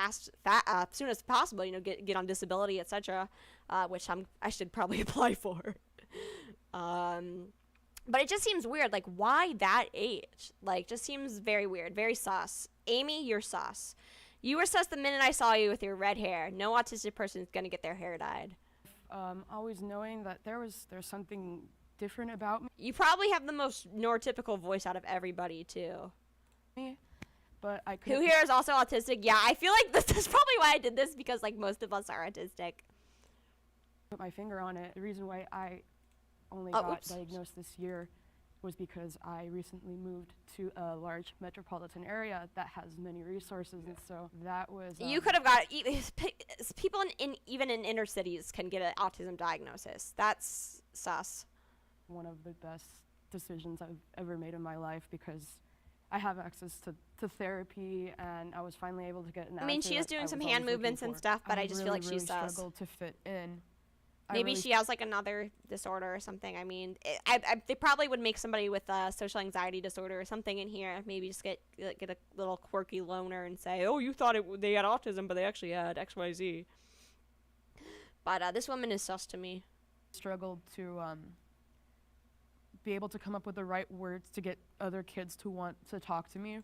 Speaker 1: soon as possible. Get on disability, etc. Which I should probably apply for. But it just seems weird. Like, why that age? Like, just seems very weird, very sus. Amy, you're sus. You were sus the minute I saw you with your red hair. No autistic person is gonna get their hair dyed.
Speaker 6: Always knowing that there's something different about me.
Speaker 1: You probably have the most neurotypical voice out of everybody too.
Speaker 6: but I
Speaker 1: Who
Speaker 6: couldn't
Speaker 1: here is also autistic? Yeah, I feel like this is probably why I did this, because like most of us are autistic.
Speaker 6: put my finger on it. The reason why I only
Speaker 1: Oh,
Speaker 6: got
Speaker 1: oops.
Speaker 6: diagnosed this year was because I recently moved to a large metropolitan area that has many resources, and so that was
Speaker 1: You could have got people in even in inner cities can get an autism diagnosis. That's sus.
Speaker 6: one of the best decisions I've ever made in my life, because I have access to therapy, and I was finally able to get an
Speaker 1: I mean,
Speaker 6: answer
Speaker 1: she is
Speaker 6: that I
Speaker 1: doing
Speaker 6: was
Speaker 1: some
Speaker 6: always
Speaker 1: hand
Speaker 6: looking
Speaker 1: movements and
Speaker 6: for.
Speaker 1: stuff, but I just feel like
Speaker 6: really
Speaker 1: she's sus.
Speaker 6: struggled to fit in. I
Speaker 1: Maybe
Speaker 6: really
Speaker 1: she has like another disorder or something. I mean, they probably would make somebody with a social anxiety disorder or something in here. Maybe just get a little quirky loner and say, "Oh, you thought they had autism, but they actually had XYZ." But this woman is sus to me.
Speaker 6: struggled to be able to come up with the right words to get other kids to want to talk to me.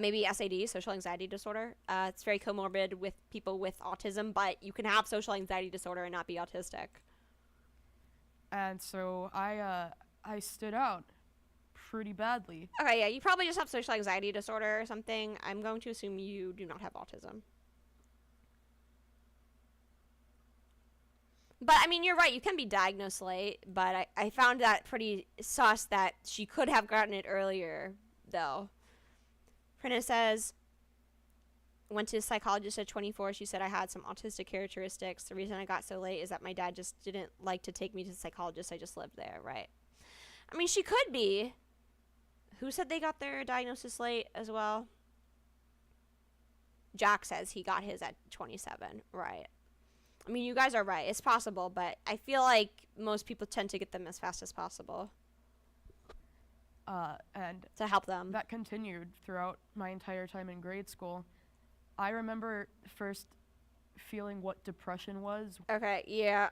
Speaker 1: Maybe SAD, social anxiety disorder. It's very comorbid with people with autism, but you can have social anxiety disorder and not be autistic.
Speaker 6: And so I stood out pretty badly.
Speaker 1: Okay, yeah, you probably just have social anxiety disorder or something. I'm going to assume you do not have autism. But, I mean, you're right. You can be diagnosed late, but I found that pretty sus that she could have gotten it earlier, though. Prina says, went to a psychologist at 24. She said I had some autistic characteristics. The reason I got so late is that my dad just didn't like to take me to the psychologist. I just lived there, right? I mean, she could be. Who said they got their diagnosis late as well? Jack says he got his at 27, right? I mean, you guys are right. It's possible, but I feel like most people tend to get them as fast as possible
Speaker 6: And
Speaker 1: to help them.
Speaker 6: that continued throughout my entire time in grade school. I remember first feeling what depression was.
Speaker 1: Okay, yeah.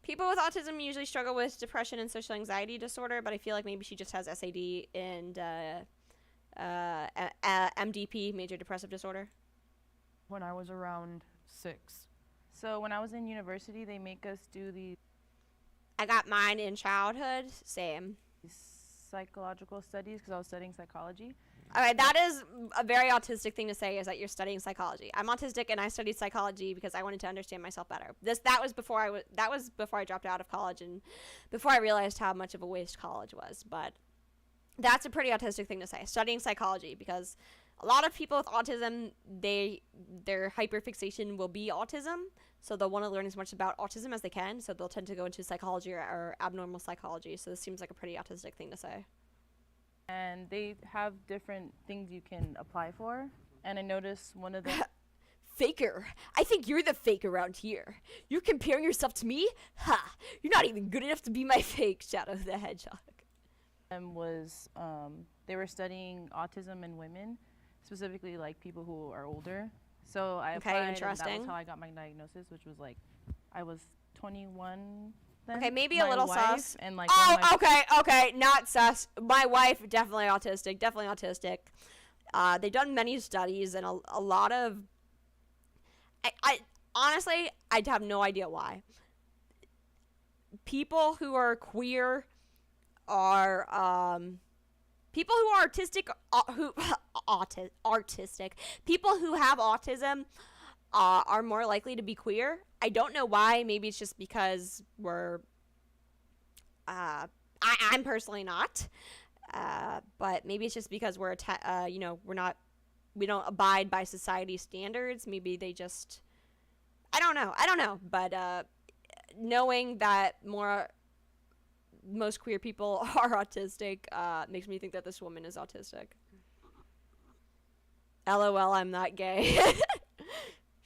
Speaker 1: People with autism usually struggle with depression and social anxiety disorder, but I feel like maybe she just has SAD and MDP, major depressive disorder.
Speaker 6: When I was around 6.
Speaker 7: So when I was in university, they make us do these
Speaker 1: I got mine in childhood. Same.
Speaker 7: psychological studies because I was studying psychology.
Speaker 1: Okay, that is a very autistic thing to say, is that you're studying psychology. I'm autistic and I studied psychology because I wanted to understand myself better. That was before I dropped out of college and before I realized how much of a waste college was. But that's a pretty autistic thing to say, studying psychology, because a lot of people with autism, their hyperfixation will be autism, so they'll want to learn as much about autism as they can, so they'll tend to go into psychology or abnormal psychology. So this seems like a pretty autistic thing to say.
Speaker 7: And they have different things you can apply for. And I noticed one of the
Speaker 1: Faker. I think you're the fake around here. You're comparing yourself to me? Ha! You're not even good enough to be my fake, Shadow the Hedgehog.
Speaker 7: them was they were studying autism in women, specifically like people who are older. So I
Speaker 1: Okay,
Speaker 7: applied, and that
Speaker 1: interesting.
Speaker 7: was how I got my diagnosis, which was like I was 21 then.
Speaker 1: Okay, maybe
Speaker 7: My
Speaker 1: a little
Speaker 7: wife
Speaker 1: sus.
Speaker 7: And like one of my
Speaker 1: Okay, not sus. My wife, definitely autistic. They've done many studies and a lot of... I honestly, I have no idea why. People who are queer are... people who are artistic... artistic. People who have autism are more likely to be queer. I don't know why. Maybe it's just because we're... I'm personally not. But maybe it's just because we're we don't abide by society standards. Maybe they just... I don't know. But knowing that most queer people are autistic makes me think that this woman is autistic. LOL, I'm not gay.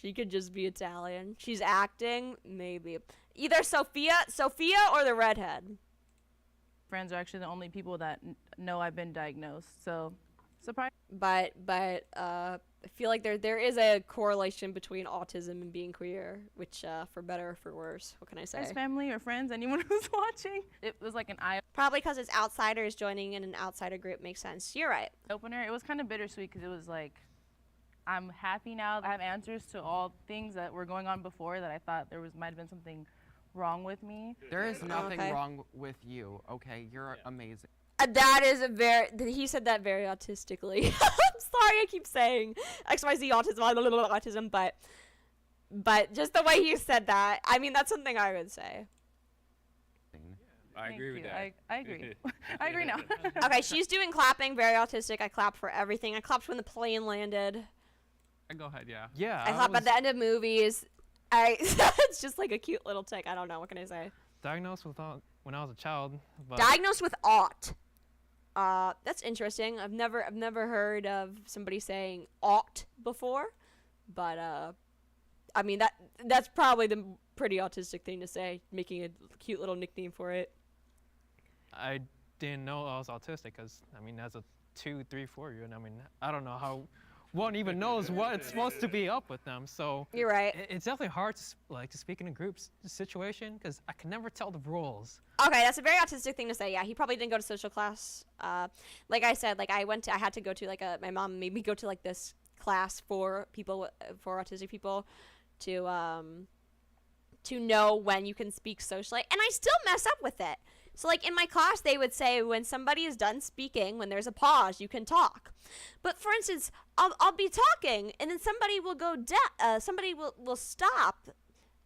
Speaker 1: She could just be Italian. She's acting, maybe. Either Sophia or the redhead.
Speaker 7: friends are actually the only people that know I've been diagnosed. So surprise.
Speaker 1: But I feel like there is a correlation between autism and being queer, which for better or for worse, what can I say?
Speaker 7: His family or friends, anyone who's watching. It was like an eye
Speaker 1: Probably because it's outsiders joining in an outsider group makes sense. You're right.
Speaker 7: opener. It was kind of bittersweet because it was like, I'm happy now. I have answers to all things that were going on before that I thought might have been something wrong with me.
Speaker 4: There is nothing
Speaker 1: Okay.
Speaker 4: wrong with you, okay? You're amazing.
Speaker 1: That is a very, he said that very autistically. I'm sorry, I keep saying XYZ autism, but just the way he said that, I mean, that's something I would say.
Speaker 5: I agree with that.
Speaker 7: I agree. I agree now.
Speaker 1: Okay, she's doing clapping, very autistic. I clap for everything. I clapped when the plane landed.
Speaker 2: Go ahead, yeah.
Speaker 8: Yeah.
Speaker 1: I clap at the end of movies. It's just like a cute little tick. I don't know. What can I say?
Speaker 8: Diagnosed with when I was a child. But
Speaker 1: Diagnosed with aut. That's interesting. I've never heard of somebody saying aut before, but I mean that's probably the pretty autistic thing to say, making a cute little nickname for it.
Speaker 8: I didn't know I was autistic because, I mean, as a 2, 3, 4-year-old, I mean, I don't know how one even knows what's supposed to be up with them. So
Speaker 1: You're right.
Speaker 8: it's definitely hard to speak in a group situation because I can never tell the rules.
Speaker 1: Okay, that's a very autistic thing to say. Yeah, he probably didn't go to social class. Like I said, like I had to go to like my mom made me go to like this class for people for autistic people to know when you can speak socially, and I still mess up with it. So like in my class, they would say when somebody is done speaking, when there's a pause, you can talk. But for instance, I'll be talking, and then somebody will go somebody will stop,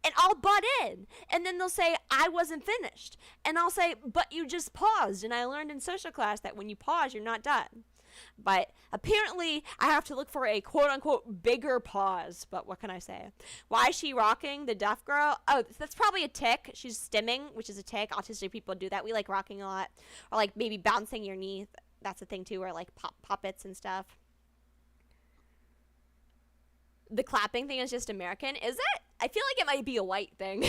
Speaker 1: and I'll butt in, and then they'll say I wasn't finished, and I'll say but you just paused, and I learned in social class that when you pause, you're not done. But apparently, I have to look for a quote-unquote bigger pause. But what can I say? Why is she rocking the deaf girl? Oh, that's probably a tick. She's stimming, which is a tick. Autistic people do that. We like rocking a lot. Or like maybe bouncing your knee. That's a thing too. Or like puppets and stuff. The clapping thing is just American. Is it? I feel like it might be a white thing.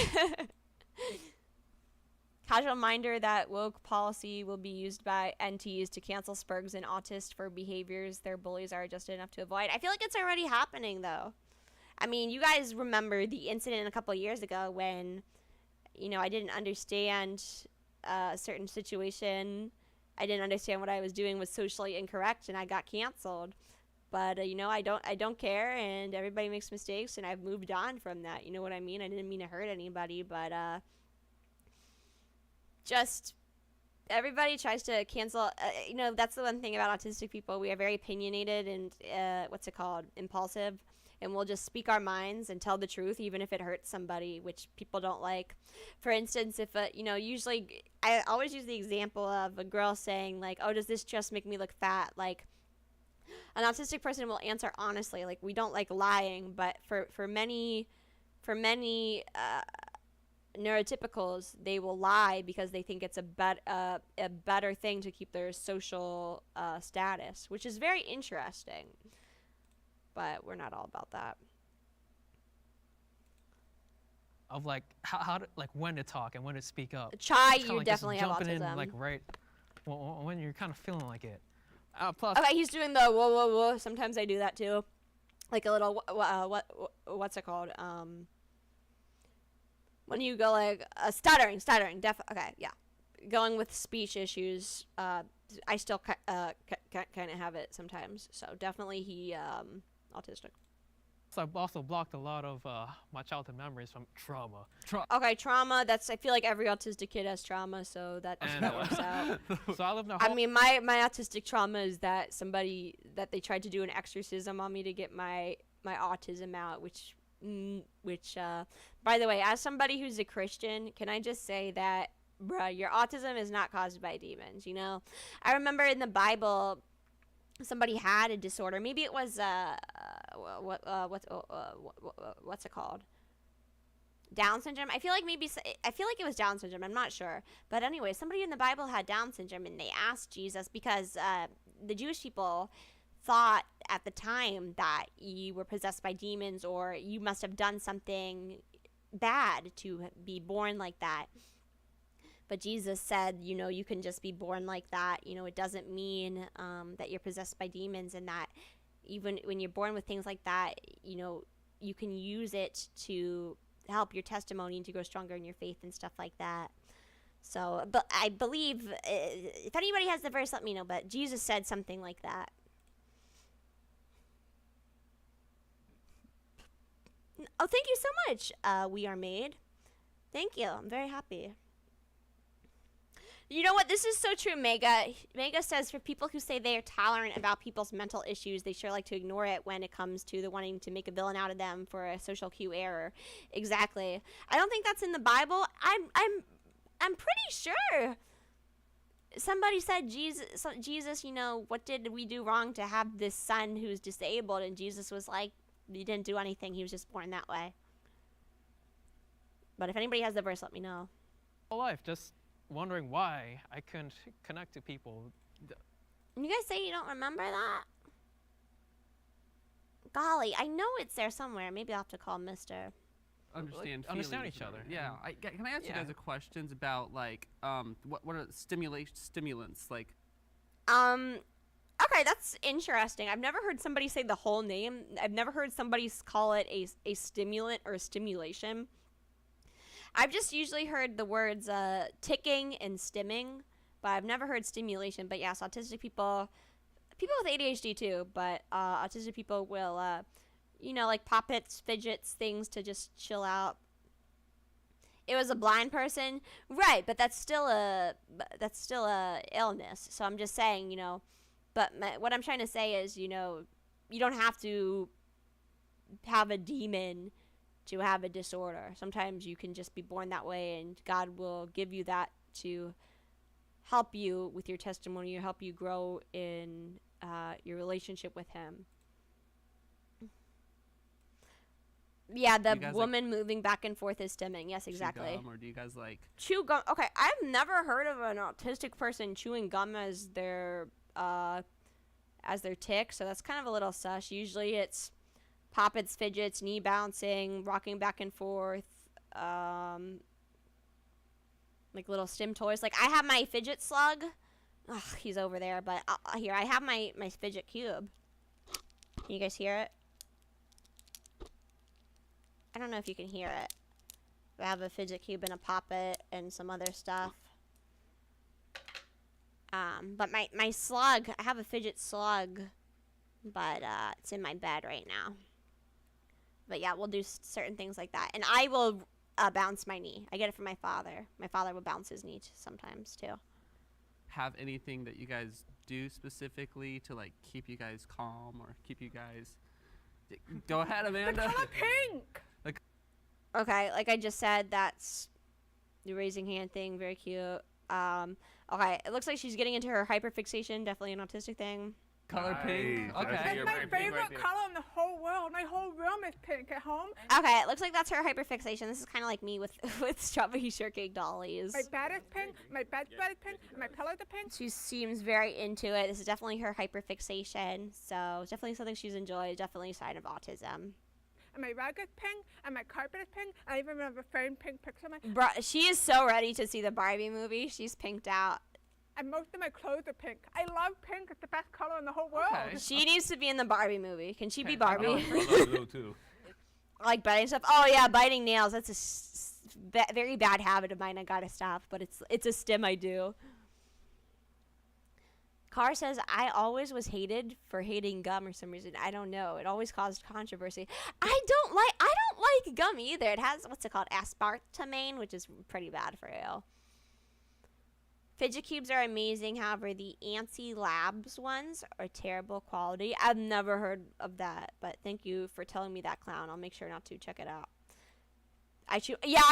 Speaker 1: Casual reminder that woke policy will be used by NTs to cancel Spurgs and autists for behaviors their bullies are adjusted enough to avoid. I feel like it's already happening, though. I mean, you guys remember the incident a couple of years ago when, you know, I didn't understand a certain situation. I didn't understand what I was doing was socially incorrect, and I got canceled. But, you know, I don't care, and everybody makes mistakes, and I've moved on from that. You know what I mean? I didn't mean to hurt anybody, but, just everybody tries to cancel. You know, that's the one thing about autistic people. We are very opinionated and impulsive, and we'll just speak our minds and tell the truth even if it hurts somebody, which people don't like. For instance, if usually I always use the example of a girl saying like, oh, does this just make me look fat? Like, an autistic person will answer honestly, like, we don't like lying, but for many neurotypicals, they will lie because they think it's a better thing to keep their social status, which is very interesting. But we're not all about that.
Speaker 8: Of like how to, like when to talk and when to speak up.
Speaker 1: Chai,
Speaker 8: It's kinda
Speaker 1: you
Speaker 8: like just
Speaker 1: definitely have
Speaker 8: jumping
Speaker 1: autism.
Speaker 8: in, like right when you're kind of feeling like it. Plus,
Speaker 1: Okay, he's doing the whoa whoa whoa. Sometimes I do that too, like a little what's it called? When you go like stuttering. Okay, yeah, going with speech issues. I still kind of have it sometimes. So definitely he autistic.
Speaker 8: so I've also blocked a lot of my childhood memories from trauma.
Speaker 1: Okay, trauma. I feel like every autistic kid has trauma, so that works out.
Speaker 8: So I live in a
Speaker 1: I
Speaker 8: home.
Speaker 1: mean, my autistic trauma is that they tried to do an exorcism on me to get my autism out, which by the way, as somebody who's a Christian, can I just say that, bruh, your autism is not caused by demons, you know? I remember in the Bible, somebody had a disorder. Maybe it was, what's it called? Down syndrome? I feel like it was Down syndrome. I'm not sure. But anyway, somebody in the Bible had Down syndrome, and they asked Jesus because the Jewish people thought at the time that you were possessed by demons or you must have done something bad to be born like that. But Jesus said, you know, you can just be born like that. You know, it doesn't mean that you're possessed by demons, and that even when you're born with things like that, you know, you can use it to help your testimony and to grow stronger in your faith and stuff like that. So, but I believe, if anybody has the verse, let me know. But Jesus said something like that. Oh, thank you so much, We Are Made. Thank you. I'm very happy. You know what? This is so true, Mega. Mega says for people who say they are tolerant about people's mental issues, they sure like to ignore it when it comes to the wanting to make a villain out of them for a social cue error. Exactly. I don't think that's in the Bible. I'm pretty sure. Somebody said Jesus, you know, what did we do wrong to have this son who's disabled? And Jesus was like, you didn't do anything. He was just born that way. But if anybody has the verse, let me know.
Speaker 8: Whole life, just wondering why I couldn't connect to people.
Speaker 1: You guys say you don't remember that? Golly, I know it's there somewhere. Maybe I'll have to call Mr.
Speaker 2: Understand
Speaker 8: understand
Speaker 2: feelings
Speaker 8: each other.
Speaker 2: Yeah. Can I ask you guys a questions about like what are stimulants like?
Speaker 1: Okay, that's interesting. I've never heard somebody say the whole name. I've never heard somebody call it a stimulant or a stimulation. I've just usually heard the words ticking and stimming, but I've never heard stimulation. But yes, autistic people with ADHD too, but autistic people will, you know, like poppets, fidgets, things to just chill out. It was a blind person, right? But that's still a illness. So I'm just saying, you know. But what I'm trying to say is, you know, you don't have to have a demon to have a disorder. Sometimes you can just be born that way, and God will give you that to help you with your testimony or help you grow in your relationship with Him. Yeah, the woman moving back and forth is stimming. Yes, exactly.
Speaker 2: Chew gum, or do you guys like
Speaker 1: chew gum? Okay, I've never heard of an autistic person chewing gum as their tick, so that's kind of a little sus. Usually it's poppets, fidgets, knee bouncing, rocking back and forth, like little stim toys. Like I have my fidget slug. Ugh, he's over there, but here I have my fidget cube. Can you guys hear it? I don't know if you can hear it. I have a fidget cube and a poppet and some other stuff. But my slug, I have a fidget slug, but it's in my bed right now. But yeah, we'll do certain things like that. And I will bounce my knee. I get it from my father. My father will bounce his knee sometimes too.
Speaker 2: have anything that you guys do specifically to like keep you guys calm or keep you guys? Go ahead, Amanda.
Speaker 3: The color pink.
Speaker 1: Okay, like I just said, that's the raising hand thing. Very cute. Okay, it looks like she's getting into her hyperfixation. Definitely an autistic thing.
Speaker 2: Color pink. Okay.
Speaker 3: That's my favorite color in the whole world. My whole room is pink at home.
Speaker 1: Okay, it looks like that's her hyperfixation. This is kind of like me with strawberry shortcake dollies.
Speaker 3: My bed is pink. My bedspread is pink. My pillows are pink.
Speaker 1: She seems very into it. This is definitely her hyperfixation. So it's definitely something she's enjoyed. Definitely a sign of autism.
Speaker 3: And my rug is pink. And my carpet is pink. I even have a framed pink picture of my...
Speaker 1: She is so ready to see the Barbie movie. She's pinked out.
Speaker 3: And most of my clothes are pink. I love pink. It's the best color in the whole world.
Speaker 2: Okay.
Speaker 1: She needs to be in the Barbie movie. Can she be
Speaker 5: I
Speaker 1: Barbie?
Speaker 5: love blue too.
Speaker 1: Like biting stuff. Oh yeah, biting nails. That's a very bad habit of mine. I gotta stop. But it's a stim I do. Carr says I always was hated for hating gum for some reason. I don't know. It always caused controversy. I don't like gum either. It has what's it called, aspartame, which is pretty bad for you. Fidget cubes are amazing. However, the Ansi Labs ones are terrible quality. I've never heard of that, but thank you for telling me that, Clown. I'll make sure not to check it out. I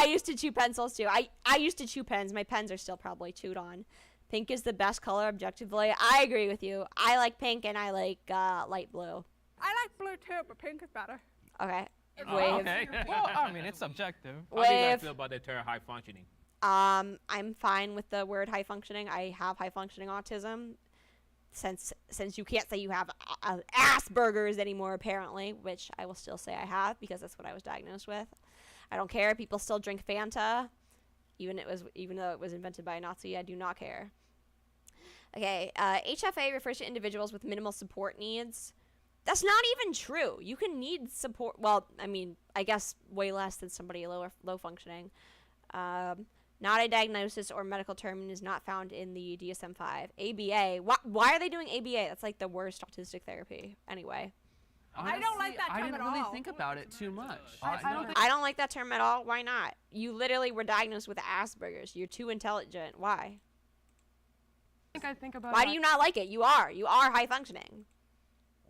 Speaker 1: used to chew pencils too. I used to chew pens. My pens are still probably chewed on. Pink is the best color objectively. I agree with you. I like pink and I like light blue.
Speaker 3: I like blue too, but pink is better.
Speaker 1: Okay.
Speaker 5: Oh,
Speaker 1: Wave.
Speaker 5: okay.
Speaker 8: Well, I mean, it's subjective.
Speaker 5: How do you guys
Speaker 1: Wave.
Speaker 5: feel about the term high functioning?
Speaker 1: I'm fine with the word high functioning. I have high functioning autism. Since you can't say you have Asperger's anymore, apparently, which I will still say I have because that's what I was diagnosed with. I don't care. People still drink Fanta, even though it was invented by a Nazi. I do not care. Okay, HFA refers to individuals with minimal support needs. That's not even true. You can need support. Well, I mean, I guess way less than somebody low functioning. Not a diagnosis or medical term and is not found in the DSM-5. ABA. Why are they doing ABA? That's like the worst autistic therapy. Anyway.
Speaker 3: I don't like that term
Speaker 2: I didn't
Speaker 3: at
Speaker 2: really
Speaker 3: all.
Speaker 2: think about it too much.
Speaker 1: I don't like that term at all. Why not? You literally were diagnosed with Asperger's. You're too intelligent. Why?
Speaker 6: I think about
Speaker 1: Why do you not like it? You are high functioning.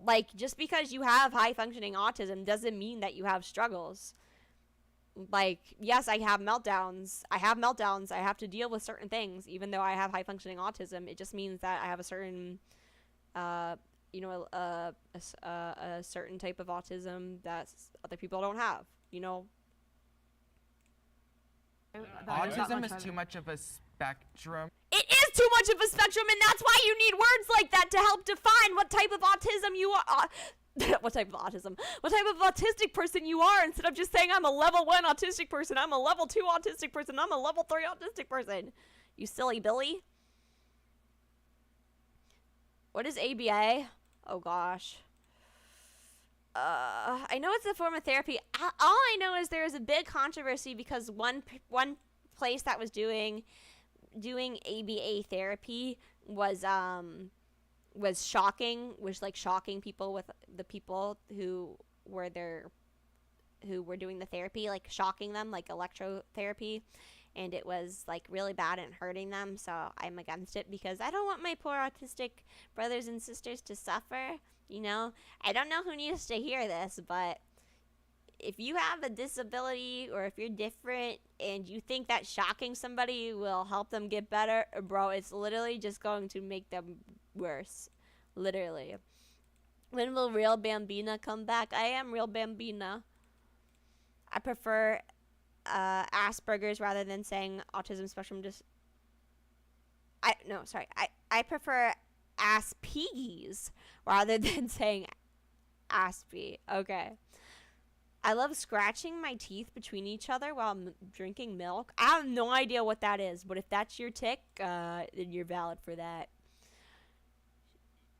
Speaker 1: Like, just because you have high functioning autism doesn't mean that you have struggles. Like, yes, I have meltdowns. I have to deal with certain things, even though I have high functioning autism. It just means that I have a certain, a certain type of autism that other people don't have,
Speaker 4: Autism is too much of a spectrum.
Speaker 1: It is too much of a spectrum, and that's why you need words like that to help define what type of autism you are. What type of autistic person you are, instead of just saying I'm a level 1 autistic person, I'm a level 2 autistic person, I'm a level 3 autistic person. You silly Billy. What is ABA? Oh gosh. I know it's a form of therapy. All I know is there is a big controversy because one place that was doing ABA therapy was shocking people with the people who were doing the therapy, like shocking them, like electrotherapy, and it was like really bad and hurting them. So I'm against it because I don't want my poor autistic brothers and sisters to suffer. I don't know who needs to hear this, but if you have a disability or if you're different and you think that shocking somebody will help them get better, bro, it's literally just going to make them worse. Literally. When will real Bambina come back? I am real Bambina. I prefer Asperger's rather than saying autism spectrum I prefer Aspies rather than saying Aspie. Okay. I love scratching my teeth between each other while I'm drinking milk. I have no idea what that is, but if that's your tick, then you're valid for that.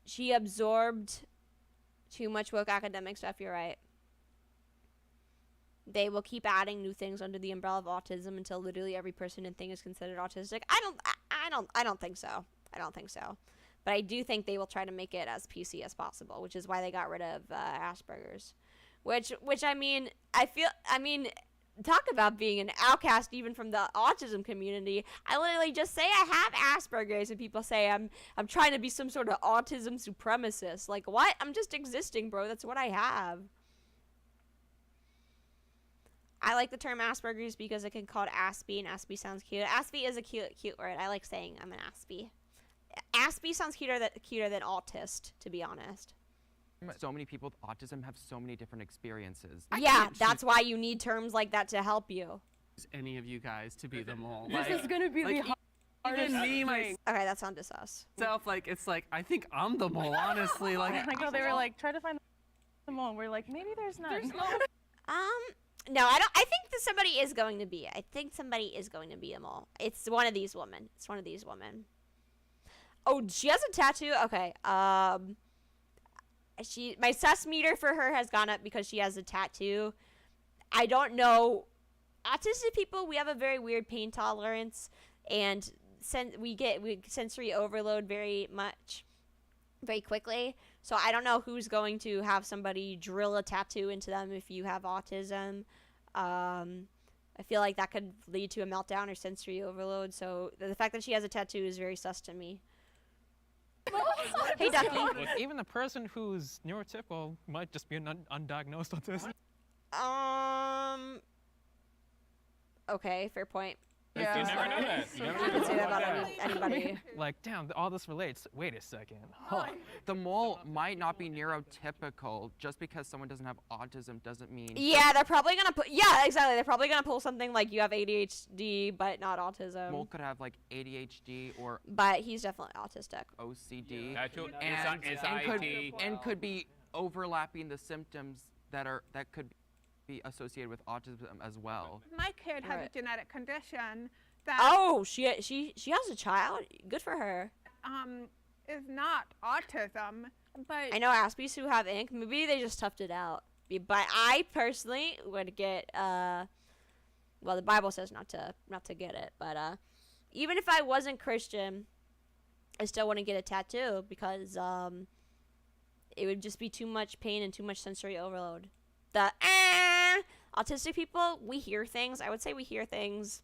Speaker 1: She absorbed too much woke academic stuff. You're right. They will keep adding new things under the umbrella of autism until literally every person and thing is considered autistic. I don't think so. I don't think so. But I do think they will try to make it as PC as possible, which is why they got rid of Asperger's. Which I mean, talk about being an outcast even from the autism community. I literally just say I have Asperger's and people say I'm trying to be some sort of autism supremacist. Like, what? I'm just existing, bro. That's what I have. I like the term Asperger's because it can call it Aspie, and Aspie sounds cute. Aspie is a cute word. I like saying I'm an Aspie. Aspie sounds cuter than autist, to be honest.
Speaker 4: So many people with autism have so many different experiences.
Speaker 1: Yeah, that's why you need terms like that to help you.
Speaker 2: Any of you guys to be the mole.
Speaker 6: This is gonna be the hardest
Speaker 2: even me
Speaker 6: thing.
Speaker 1: Okay, that sounded sus.
Speaker 2: myself, it's like I think I'm the mole, honestly. Like,
Speaker 7: Like, they were like, try to find the mole. We're like, maybe there's none.
Speaker 1: No, I don't. I think that somebody is going to be. I think somebody is going to be a mole. It's one of these women. Oh, she has a tattoo. Okay. My sus meter for her has gone up because she has a tattoo. I don't know. Autistic people, we have a very weird pain tolerance, and we sensory overload very quickly. So I don't know who's going to have somebody drill a tattoo into them if you have autism. I feel like that could lead to a meltdown or sensory overload. So the fact that she has a tattoo is very sus to me. Hey, Ducky.
Speaker 8: Even the person who's neurotypical might just be an undiagnosed autism.
Speaker 1: Okay, fair point.
Speaker 5: You never know that. You never
Speaker 1: I can
Speaker 5: know
Speaker 1: say that about
Speaker 5: that.
Speaker 1: anybody.
Speaker 8: Like, damn, all this relates. Wait a second. Huh.
Speaker 4: The mole might not be neurotypical. Just because someone doesn't have autism doesn't mean.
Speaker 1: Yeah, they're probably gonna put. Yeah, exactly. They're probably gonna pull something like you have ADHD, but not autism.
Speaker 4: Mole could have like ADHD or
Speaker 1: But he's definitely autistic.
Speaker 4: OCD,
Speaker 5: Actual
Speaker 4: and could be overlapping the symptoms that could be associated with autism as well.
Speaker 3: My kid has a
Speaker 1: Right.
Speaker 3: genetic condition that
Speaker 1: Oh, she has a child. Good for her.
Speaker 3: is not autism, but
Speaker 1: I know Aspies who have ink. Maybe they just toughed it out. But I personally would get. Well, the Bible says not to get it. But even if I wasn't Christian, I still wouldn't get a tattoo because it would just be too much pain and too much sensory overload. Autistic people, we hear things. I would say we hear things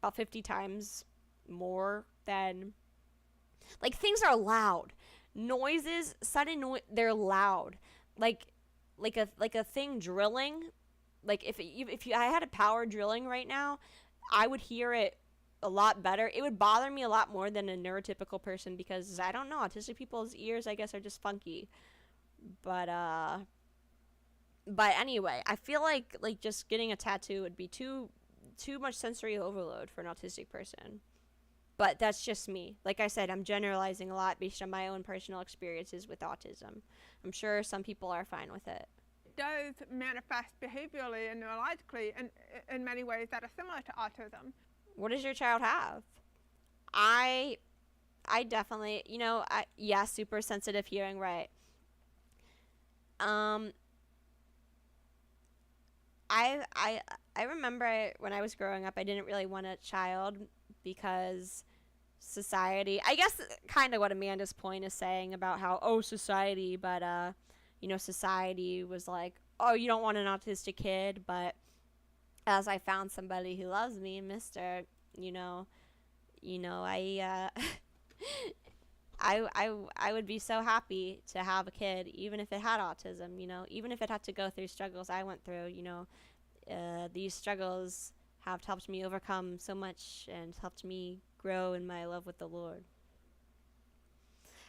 Speaker 1: about 50 times more than Like, things are loud. Noises, sudden noise, they're loud. Like a thing drilling. Like, if I had a power drilling right now, I would hear it a lot better. It would bother me a lot more than a neurotypical person, because I don't know, autistic people's ears, I guess, are just funky. But anyway, I feel like just getting a tattoo would be too much sensory overload for an autistic person. But that's just me. Like I said, I'm generalizing a lot based on my own personal experiences with autism. I'm sure some people are fine with it.
Speaker 3: It does manifest behaviorally and neurologically in many ways that are similar to autism.
Speaker 1: What does your child have? I definitely, yeah, super sensitive hearing, right. I remember when I was growing up, I didn't really want a child because society, I guess kind of what Amanda's point is saying about how, society, but, society was like, oh, you don't want an autistic kid, but as I found somebody who loves me, Mr., I would be so happy to have a kid, even if it had autism, even if it had to go through struggles I went through, these struggles have helped me overcome so much and helped me grow in my love with the Lord.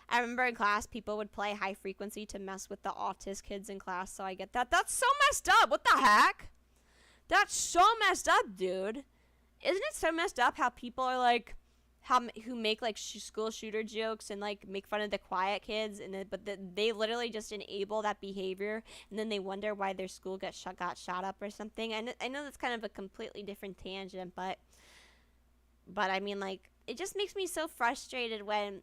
Speaker 1: I remember in class, people would play high frequency to mess with the autist kids in class, so I get that. That's so messed up. What the heck? That's so messed up, dude. Isn't it so messed up how people are like, who make like school shooter jokes and like make fun of the quiet kids, but they literally just enable that behavior, and then they wonder why their school got shot up or something. And I know that's kind of a completely different tangent, but I mean, like, it just makes me so frustrated when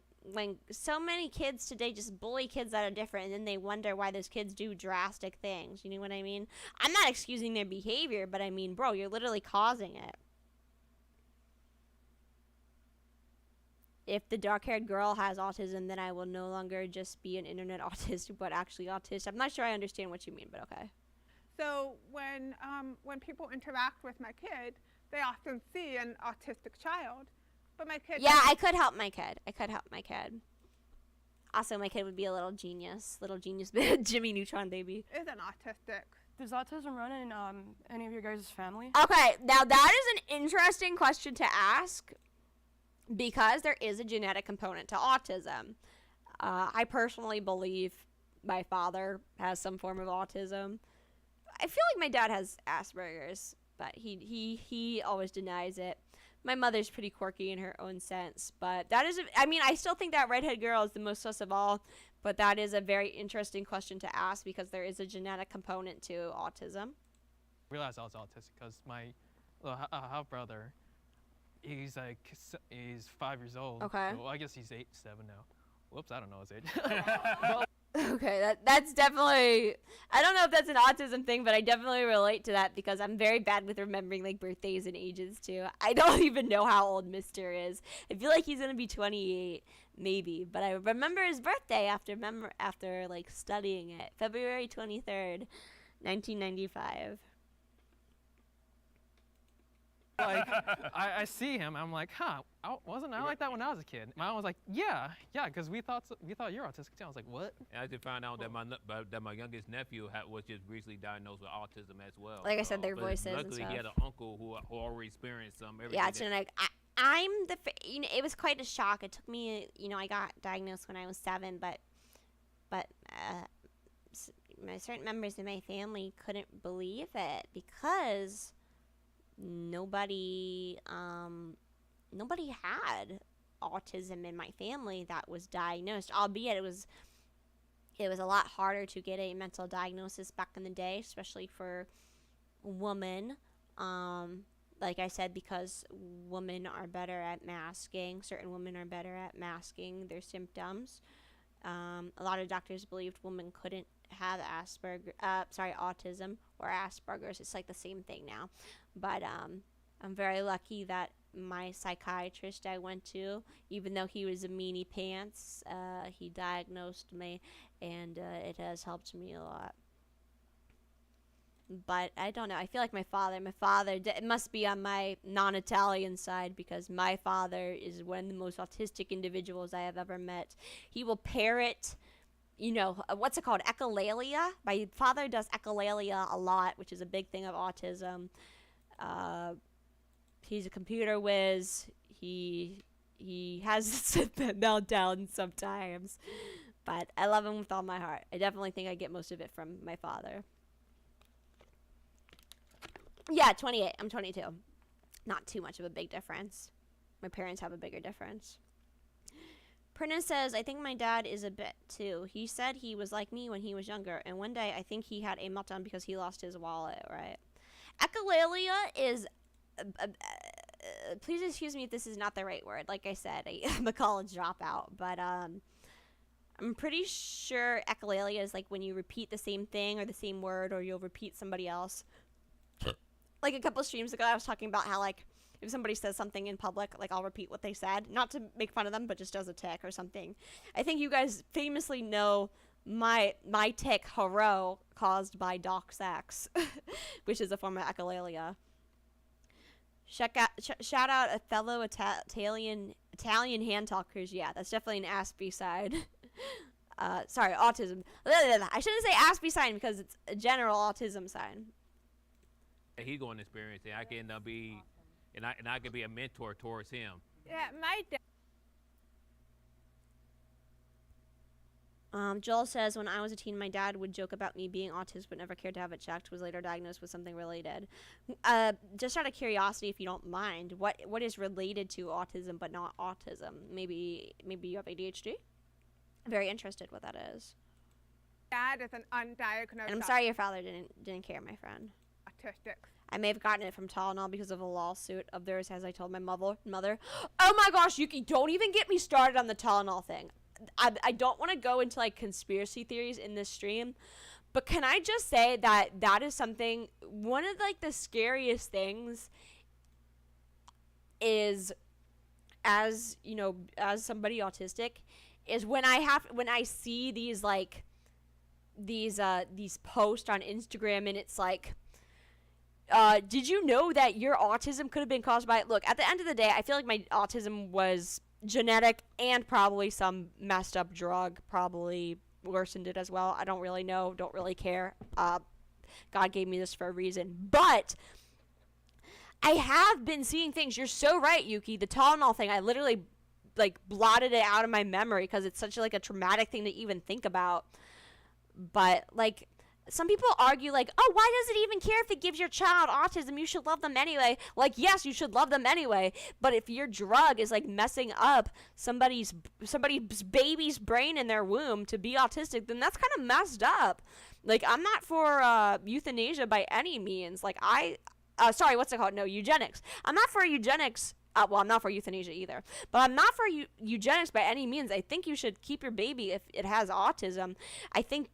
Speaker 1: so many kids today just bully kids that are different, and then they wonder why those kids do drastic things. You know what I mean? I'm not excusing their behavior, but I mean, bro, you're literally causing it. If the dark-haired girl has autism, then I will no longer just be an internet autist, but actually autist. I'm not sure I understand what you mean, but okay.
Speaker 3: So when people interact with my kid, they often see an autistic child. But my kid...
Speaker 1: Yeah, I could help my kid. Also, my kid would be a little genius Jimmy Neutron baby.
Speaker 3: Is an autistic.
Speaker 6: Does autism run in any of your guys' family?
Speaker 1: Okay, now that is an interesting question to ask, because there is a genetic component to autism. I personally believe my father has some form of autism. I feel like my dad has Asperger's, but he always denies it. My mother's pretty quirky in her own sense, but that is, I still think that redhead girl is the most sus of all, but that is a very interesting question to ask, because there is a genetic component to autism.
Speaker 8: I realized I was autistic because my half brother, he's 5 years old.
Speaker 1: Okay.
Speaker 8: Well, I guess he's 7 now. Whoops, I don't know his age.
Speaker 1: Okay, that's definitely, I don't know if that's an autism thing, but I definitely relate to that, because I'm very bad with remembering like birthdays and ages too. I don't even know how old Mr. is. I feel like he's gonna be 28, maybe, but I remember his birthday after like studying it. February 23rd, 1995.
Speaker 8: Like, I see him, I'm like, wasn't I like that when I was a kid? My mom was like, yeah, because we thought you're autistic too. I was like, what?
Speaker 5: And I just found out that my youngest nephew was just recently diagnosed with autism as well.
Speaker 1: Like I said, their
Speaker 5: but
Speaker 1: voices and
Speaker 5: luckily,
Speaker 1: stuff.
Speaker 5: he had an uncle who already experienced some.
Speaker 1: Yeah, it's genetic. It was quite a shock. It took me, I got diagnosed when I was 7, but certain members of my family couldn't believe it, because nobody had autism in my family that was diagnosed, albeit it was a lot harder to get a mental diagnosis back in the day, especially for women. Like I said, because women are better at masking, certain women are better at masking their symptoms. A lot of doctors believed women couldn't have autism or Asperger's. It's like the same thing now. But I'm very lucky that my psychiatrist I went to, even though he was a meanie pants, he diagnosed me, and it has helped me a lot. But I don't know. I feel like my father, it must be on my non-Italian side, because my father is one of the most autistic individuals I have ever met. He will parrot, what's it called? Echolalia. My father does echolalia a lot, which is a big thing of autism. He's a computer whiz. He has meltdowns sometimes. But I love him with all my heart. I definitely think I get most of it from my father. Yeah, 28. I'm 22. Not too much of a big difference. My parents have a bigger difference. Prina says, I think my dad is a bit too. He said he was like me when he was younger, and one day I think he had a meltdown because he lost his wallet, right? Echolalia is... please excuse me if this is not the right word. Like I said, I'm a college dropout, but I'm pretty sure echolalia is like when you repeat the same thing or the same word, or you'll repeat somebody else. Like a couple streams ago, I was talking about how, like, if somebody says something in public, like, I'll repeat what they said. Not to make fun of them, but just as a tick or something. I think you guys famously know my tick, haro, caused by Doc Sax, which is a form of echolalia. Shout out a fellow Italian hand talkers. Yeah, that's definitely an Aspie side. Sorry, autism. I shouldn't say Aspie sign because it's a general autism sign.
Speaker 5: He's going to experience it. I can end up and I can be a mentor towards him.
Speaker 3: Yeah, my dad.
Speaker 1: Joel says, when I was a teen, my dad would joke about me being autistic but never cared to have it checked. Was later diagnosed with something related. Just out of curiosity, if you don't mind, what is related to autism but not autism? Maybe you have ADHD? I'm very interested what that is.
Speaker 3: Dad is an undiagnosed.
Speaker 1: And I'm sorry your father didn't care, my friend.
Speaker 3: Autistic.
Speaker 1: I may have gotten it from Tylenol because of a lawsuit of theirs, as I told my mother. Oh my gosh, Yuki, don't even get me started on the Tylenol thing. I don't want to go into like conspiracy theories in this stream, but can I just say that is something, one of like the scariest things is, as somebody autistic, is when I see these like these posts on Instagram, and it's like, did you know that your autism could have been caused by... Look, at the end of the day, I feel like my autism was genetic and probably some messed up drug probably worsened it as well. I don't really know. Don't really care. God gave me this for a reason. But I have been seeing things. You're so right, Yuki. The Tylenol thing, I literally like blotted it out of my memory because it's such like a traumatic thing to even think about. But like... Some people argue like, oh, why does it even care if it gives your child autism? You should love them anyway. Like, yes, you should love them anyway. But if your drug is like messing up somebody's baby's brain in their womb to be autistic, then that's kind of messed up. Like, I'm not for euthanasia by any means. Like, sorry, what's it called? No, eugenics. I'm not for eugenics. Well, I'm not for euthanasia either. But I'm not for eugenics by any means. I think you should keep your baby if it has autism. I think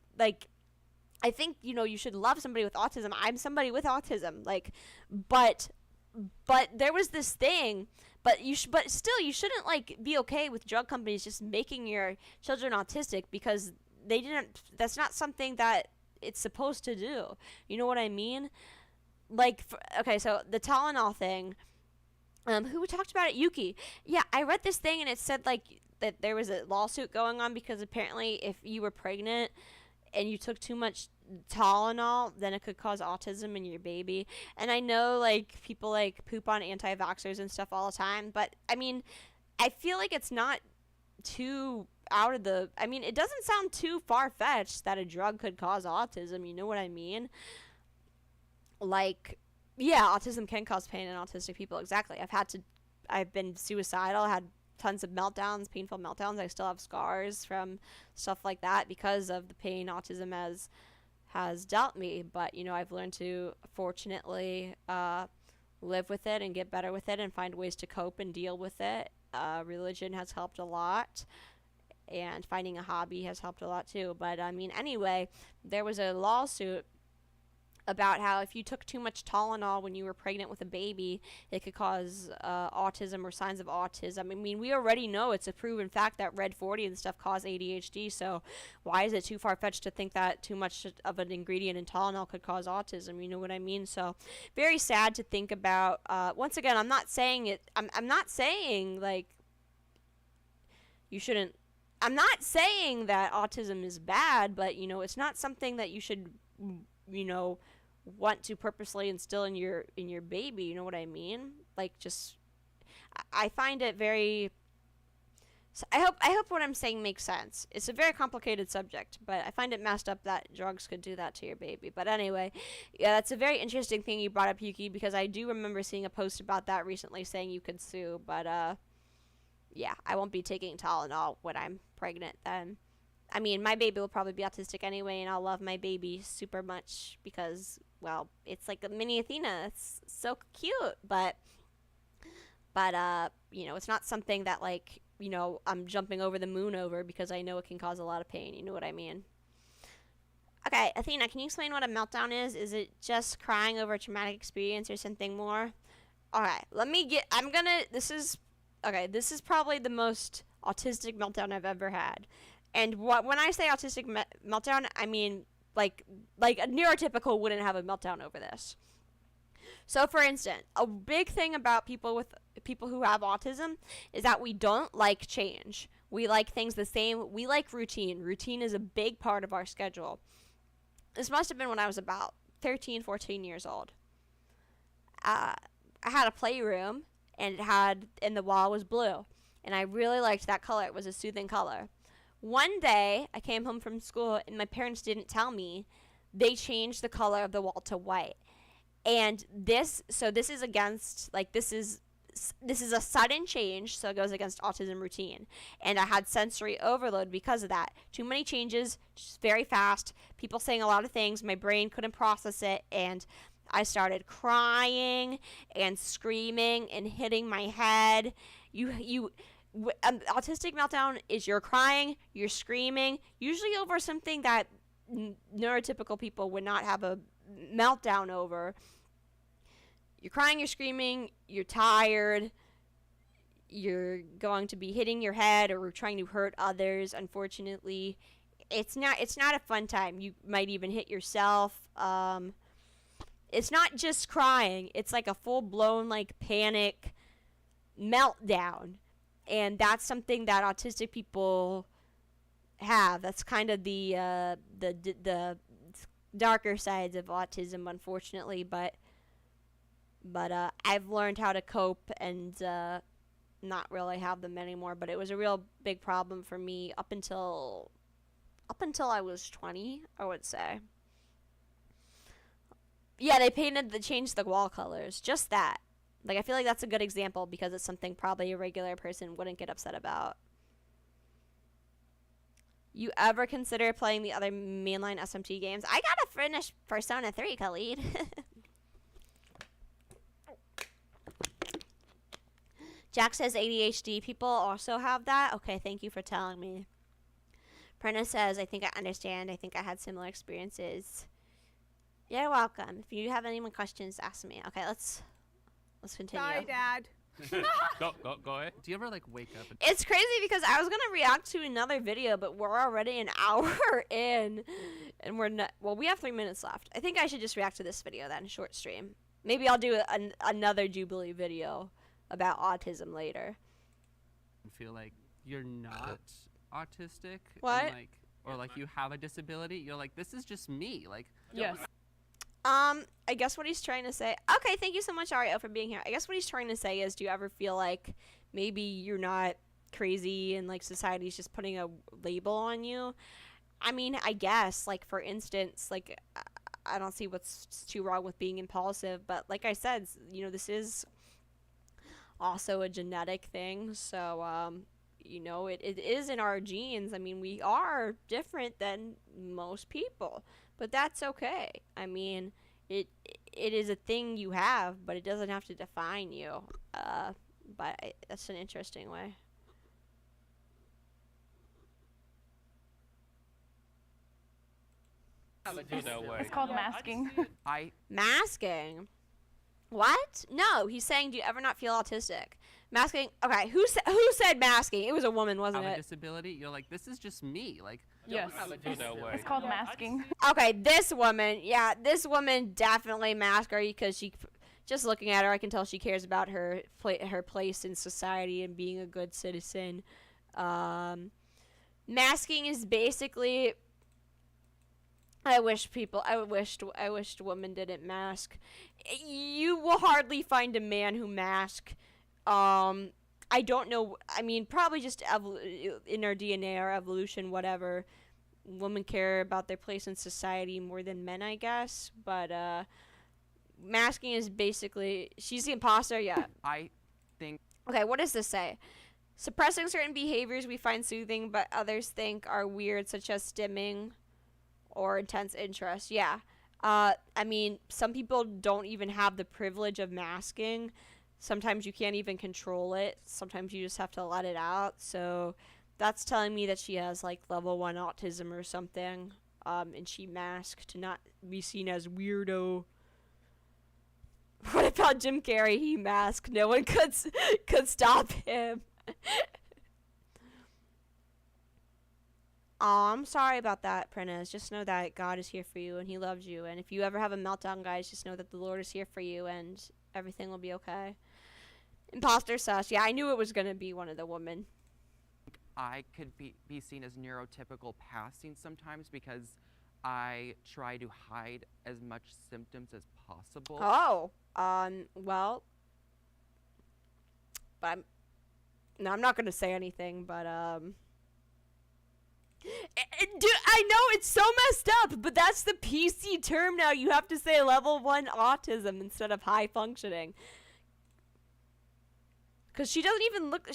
Speaker 1: you should love somebody with autism. I'm somebody with autism, like, but there was this thing, but still you shouldn't like be okay with drug companies just making your children autistic because that's not something that it's supposed to do. You know what I mean? Like, okay, so the Tylenol thing, who talked about it? Yuki. Yeah, I read this thing and it said like that there was a lawsuit going on because apparently if you were pregnant and you took too much Tylenol, then it could cause autism in your baby. And I know like people like poop on anti-vaxxers and stuff all the time, but I mean, I feel like it's not too it doesn't sound too far-fetched that a drug could cause autism, you know what I mean? Like, yeah, autism can cause pain in autistic people, exactly. I've been suicidal, had tons of meltdowns, painful meltdowns. I still have scars from stuff like that because of the pain autism has dealt me. But, I've learned to, fortunately, live with it and get better with it and find ways to cope and deal with it. Religion has helped a lot, and finding a hobby has helped a lot too. But, anyway, there was a lawsuit about how if you took too much Tylenol when you were pregnant with a baby, it could cause autism or signs of autism. I mean, we already know it's a proven fact that Red 40 and stuff cause ADHD, so why is it too far-fetched to think that too much of an ingredient in Tylenol could cause autism? You know what I mean? So very sad to think about. Once again, I'm not saying I'm not saying, like, you shouldn't. I'm not saying that autism is bad, but, you know, it's not something that you should, you know, want to purposely instill in your baby. You know what I mean? Like, just, I find it very. So I hope what I'm saying makes sense. It's a very complicated subject, but I find it messed up that drugs could do that to your baby. But anyway, yeah, that's a very interesting thing you brought up, Yuki, because I do remember seeing a post about that recently saying you could sue. But yeah, I won't be taking Tylenol when I'm pregnant then. I mean, my baby will probably be autistic anyway, and I'll love my baby super much because, well, it's like a mini Athena. It's so cute, but you know, it's not something that, like, you know, I'm jumping over the moon over because I know it can cause a lot of pain. You know what I mean? Okay, Athena, can you explain what a meltdown is? Is it just crying over a traumatic experience or something more? Alright, this is probably the most autistic meltdown I've ever had. And when I say autistic meltdown, I mean, like a neurotypical wouldn't have a meltdown over this. So, for instance, a big thing about people who have autism is that we don't like change. We like things the same. We like routine. Routine is a big part of our schedule. This must have been when I was about 13, 14 years old. I had a playroom, and the wall was blue. And I really liked that color. It was a soothing color. One day, I came home from school, and my parents didn't tell me. They changed the color of the wall to white. And this is against, like, this is a sudden change, so it goes against autism routine. And I had sensory overload because of that. Too many changes, just very fast, people saying a lot of things, my brain couldn't process it, and I started crying and screaming and hitting my head. Autistic meltdown is you're crying, you're screaming, usually over something that neurotypical people would not have a meltdown over. You're crying, you're screaming, you're tired, you're going to be hitting your head or trying to hurt others. Unfortunately, it's not a fun time. You might even hit yourself. It's not just crying, it's like a full-blown, like, panic meltdown. And that's something that autistic people have. That's kind of the darker sides of autism, unfortunately. But I've learned how to cope and not really have them anymore. But it was a real big problem for me up until I was 20, I would say. Yeah, they changed the wall colors. Just that. Like, I feel like that's a good example because it's something probably a regular person wouldn't get upset about. You ever consider playing the other mainline SMT games? I gotta finish Persona 3, Khalid. Jack says ADHD people also have that. Okay, thank you for telling me. Prentice says, I think I understand. I think I had similar experiences. You're welcome. If you have any more questions, ask me. Okay, let's continue.
Speaker 3: Sorry, Dad.
Speaker 5: Go ahead.
Speaker 2: Do you ever, like, wake up and
Speaker 1: It's crazy because I was gonna react to another video, but we're already an hour in, and we're not. Well, we have 3 minutes left. I think I should just react to this video then, short stream. Maybe I'll do another Jubilee video about autism later.
Speaker 2: feel like you're not autistic?
Speaker 1: What?
Speaker 2: And, like, or, like, you have a disability? You're like, this is just me. Like,
Speaker 6: Yes.
Speaker 1: I guess what he's trying to say. Okay, thank you so much, Ario, for being here. I guess what he's trying to say is, do you ever feel like maybe you're not crazy and like society's just putting a label on you? I mean, I guess, like, for instance, like, I don't see what's too wrong with being impulsive, but like I said, you know, this is also a genetic thing, so you know, it is in our genes. I mean, we are different than most people, but that's okay. I mean, it is a thing you have, but it doesn't have to define you. But that's an interesting way.
Speaker 5: Feel that way.
Speaker 7: It's called masking.
Speaker 4: I
Speaker 1: Masking. What? No, he's saying, do you ever not feel autistic? Masking. Okay, who said masking? It was a woman, wasn't
Speaker 2: Have a
Speaker 1: it?
Speaker 2: disability. You're like, this is just me. Like,
Speaker 6: Yes.
Speaker 5: Feel that way.
Speaker 7: It's called masking.
Speaker 1: Okay, this woman. Yeah, this woman definitely mask her because she. Just looking at her, I can tell she cares about her place in society and being a good citizen. Masking is basically. I wished women didn't mask. You will hardly find a man who mask. I don't know. I mean, probably just in our DNA or evolution, whatever. Women care about their place in society more than men, I guess. But masking is basically, she's the imposter. Yeah.
Speaker 4: I think
Speaker 1: Okay, what does this say? Suppressing certain behaviors we find soothing, but others think are weird, such as stimming or intense interest. Yeah. I mean, some people don't even have the privilege of masking. Sometimes you can't even control it. Sometimes you just have to let it out. So that's telling me that she has like level 1 autism or something. And she masked to not be seen as weirdo. What about Jim Carrey? He masked. No one could stop him. Oh, I'm sorry about that, Prentice. Just know that God is here for you and he loves you. And if you ever have a meltdown, guys, just know that the Lord is here for you and everything will be okay. Imposter sus. Yeah, I knew it was going to be one of the women.
Speaker 4: I could be seen as neurotypical passing sometimes because I try to hide as much symptoms as possible.
Speaker 1: Oh, well, but I'm not going to say anything, but, dude, I know it's so messed up, but that's the PC term now. You have to say level 1 autism instead of high functioning. Because she doesn't even look,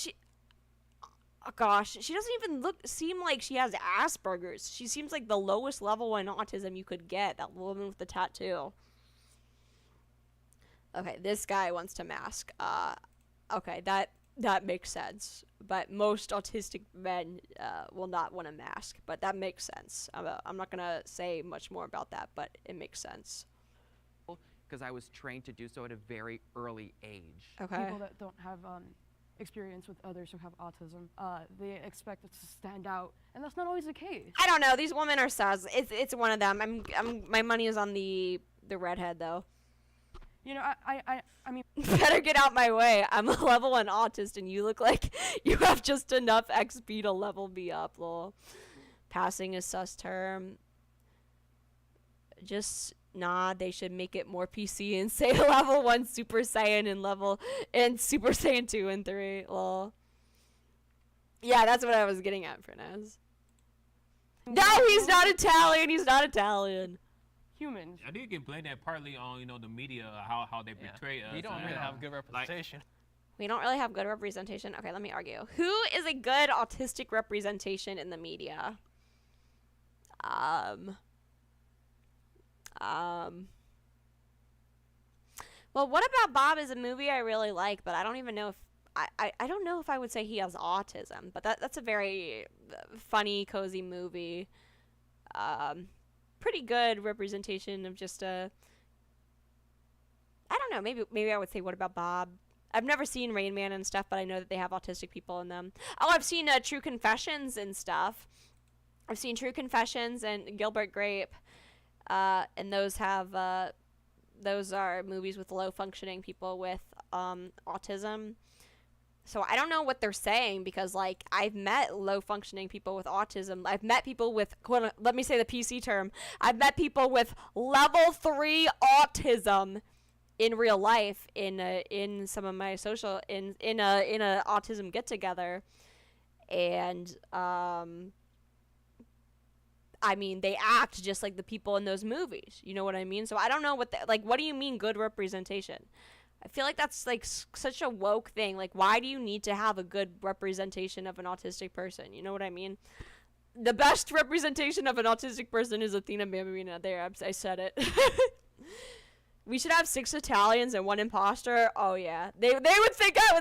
Speaker 1: oh gosh, she doesn't even seem like she has Asperger's. She seems like the lowest level 1 autism you could get, that woman with the tattoo. Okay, this guy wants to mask. Okay, that makes sense. But most autistic men will not want to mask. But that makes sense. I'm not going to say much more about that, but it makes sense.
Speaker 4: Because I was trained to do so at a very early age.
Speaker 1: Okay.
Speaker 6: People that don't have experience with others who have autism, they expect it to stand out, and that's not always the case.
Speaker 1: I don't know. These women are sus. It's one of them. My money is on the redhead though.
Speaker 6: You know, I mean,
Speaker 1: Better get out my way. I'm a level 1 autist, and you look like you have just enough XP to level me up, lol. Passing is sus term. Just nah. They should make it more PC and say level 1 Super Saiyan and Super Saiyan 2 and 3, lol. Yeah, that's what I was getting at, Fernaz. No, he's not Italian. He's not Italian.
Speaker 6: humans.
Speaker 5: I think you can blame that partly on the media, how they portray us.
Speaker 8: We don't really have good representation.
Speaker 1: We don't really have good representation. Okay, let me argue. Who is a good autistic representation in the media? Well, What About Bob is a movie I really like, but I don't even know if I don't know if I would say he has autism, but that's a very funny, cozy movie. Pretty good representation of just a, I don't know, maybe I would say What About Bob? I've never seen Rain Man and stuff, but I know that they have autistic people in them. Oh, I've seen True Confessions and stuff. I've seen True Confessions and Gilbert Grape, and those are movies with low functioning people with autism. So I don't know what they're saying because, like, I've met low functioning people with autism. I've met people with, let me say the PC term. I've met people with level 3 autism in real life in some of my social in a autism get together, and I mean, they act just like the people in those movies. You know what I mean? So I don't know what what do you mean good representation? I feel like that's like such a woke thing. Like, why do you need to have a good representation of an autistic person? You know what I mean? The best representation of an autistic person is Athena Bambina. There, I said it. We should have 6 Italians and 1 imposter. Oh yeah, they would think I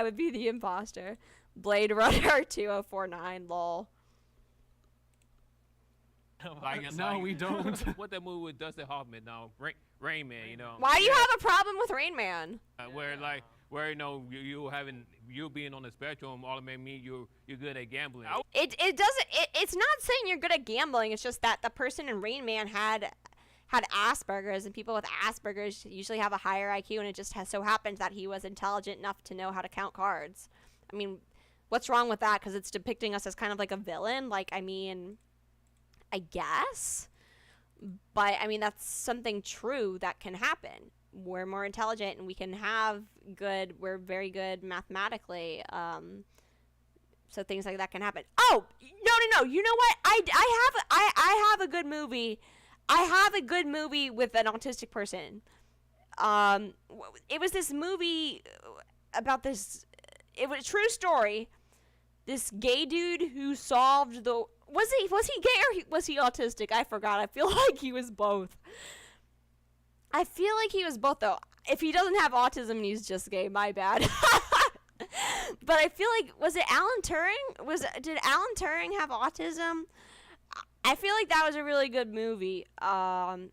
Speaker 1: would be the imposter. Blade Runner 2049. Lol.
Speaker 5: Like,
Speaker 2: No, we don't.
Speaker 5: What that movie with Dustin Hoffman? No, Rain Man. You know.
Speaker 1: Why do you have a problem with Rain Man?
Speaker 5: Where you being on the spectrum automatically mean you're good at gambling.
Speaker 1: It's not saying you're good at gambling. It's just that the person in Rain Man had Asperger's, and people with Asperger's usually have a higher IQ, and it just so happens that he was intelligent enough to know how to count cards. I mean, what's wrong with that? Because it's depicting us as kind of like a villain. Like, I mean, I guess. But, I mean, that's something true that can happen. We're more intelligent, and we're very good mathematically. So things like that can happen. Oh, no. You know what? I have a good movie. I have a good movie with an autistic person. It was this movie about this. It was a true story. This gay dude who solved the. Was he gay or was he autistic? I forgot. I feel like he was both. I feel like he was both, though. If he doesn't have autism and he's just gay, my bad. But I feel like, was it Alan Turing? Did Alan Turing have autism? I feel like that was a really good movie.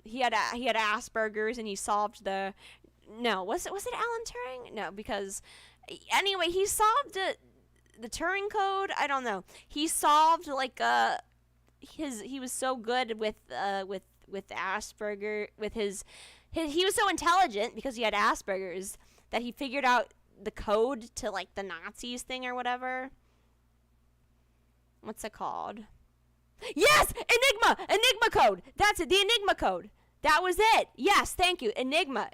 Speaker 1: He had Asperger's and he solved the. No, was it Alan Turing? No, because anyway, he solved the Turing code. I don't know. He solved like he was so good with Asperger with his he was so intelligent because he had Asperger's that he figured out the code to like the Nazis thing or whatever. What's it called? Yes! Enigma code! That's it, the Enigma code. That was it. Yes, thank you. Enigma.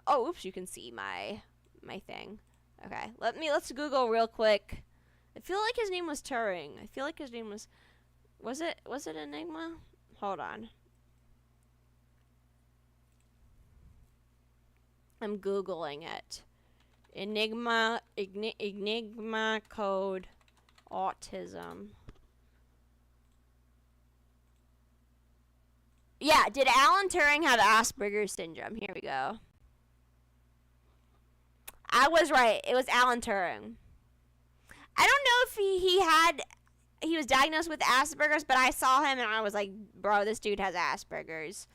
Speaker 1: Oh, oops, you can see my thing. Okay, let's Google real quick. I feel like his name was Turing. I feel like his name was it Enigma? Hold on. I'm Googling it. Enigma code autism. Yeah, did Alan Turing have Asperger's syndrome? Here we go. I was right. It was Alan Turing. I don't know if he was diagnosed with Asperger's, but I saw him and I was like, bro, this dude has Asperger's.